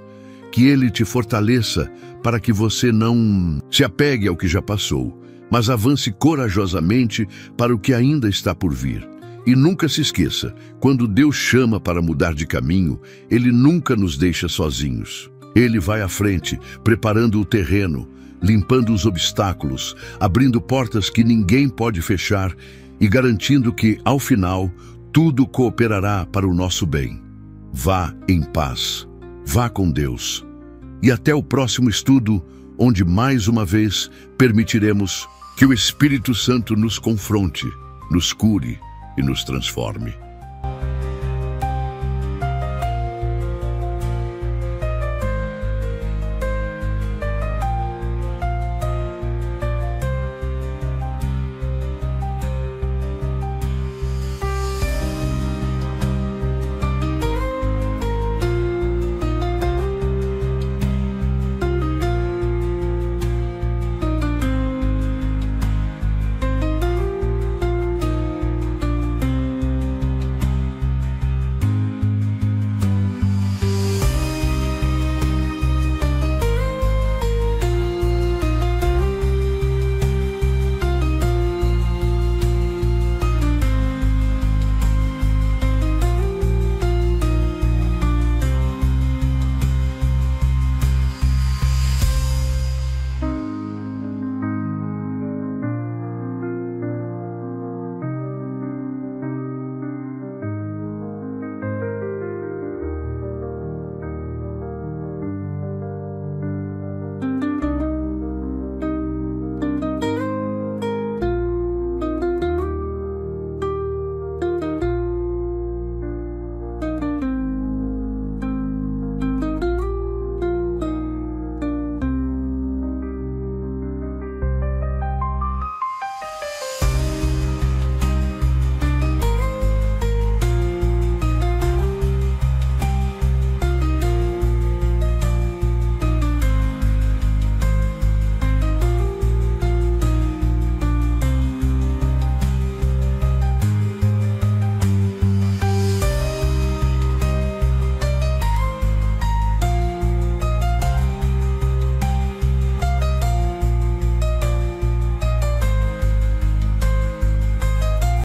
Que Ele te fortaleça para que você não se apegue ao que já passou, mas avance corajosamente para o que ainda está por vir. E nunca se esqueça, quando Deus chama para mudar de caminho, Ele nunca nos deixa sozinhos. Ele vai à frente, preparando o terreno, limpando os obstáculos, abrindo portas que ninguém pode fechar e garantindo que, ao final, tudo cooperará para o nosso bem. Vá em paz, vá com Deus. E até o próximo estudo, onde mais uma vez permitiremos que o Espírito Santo nos confronte, nos cure e nos transforme.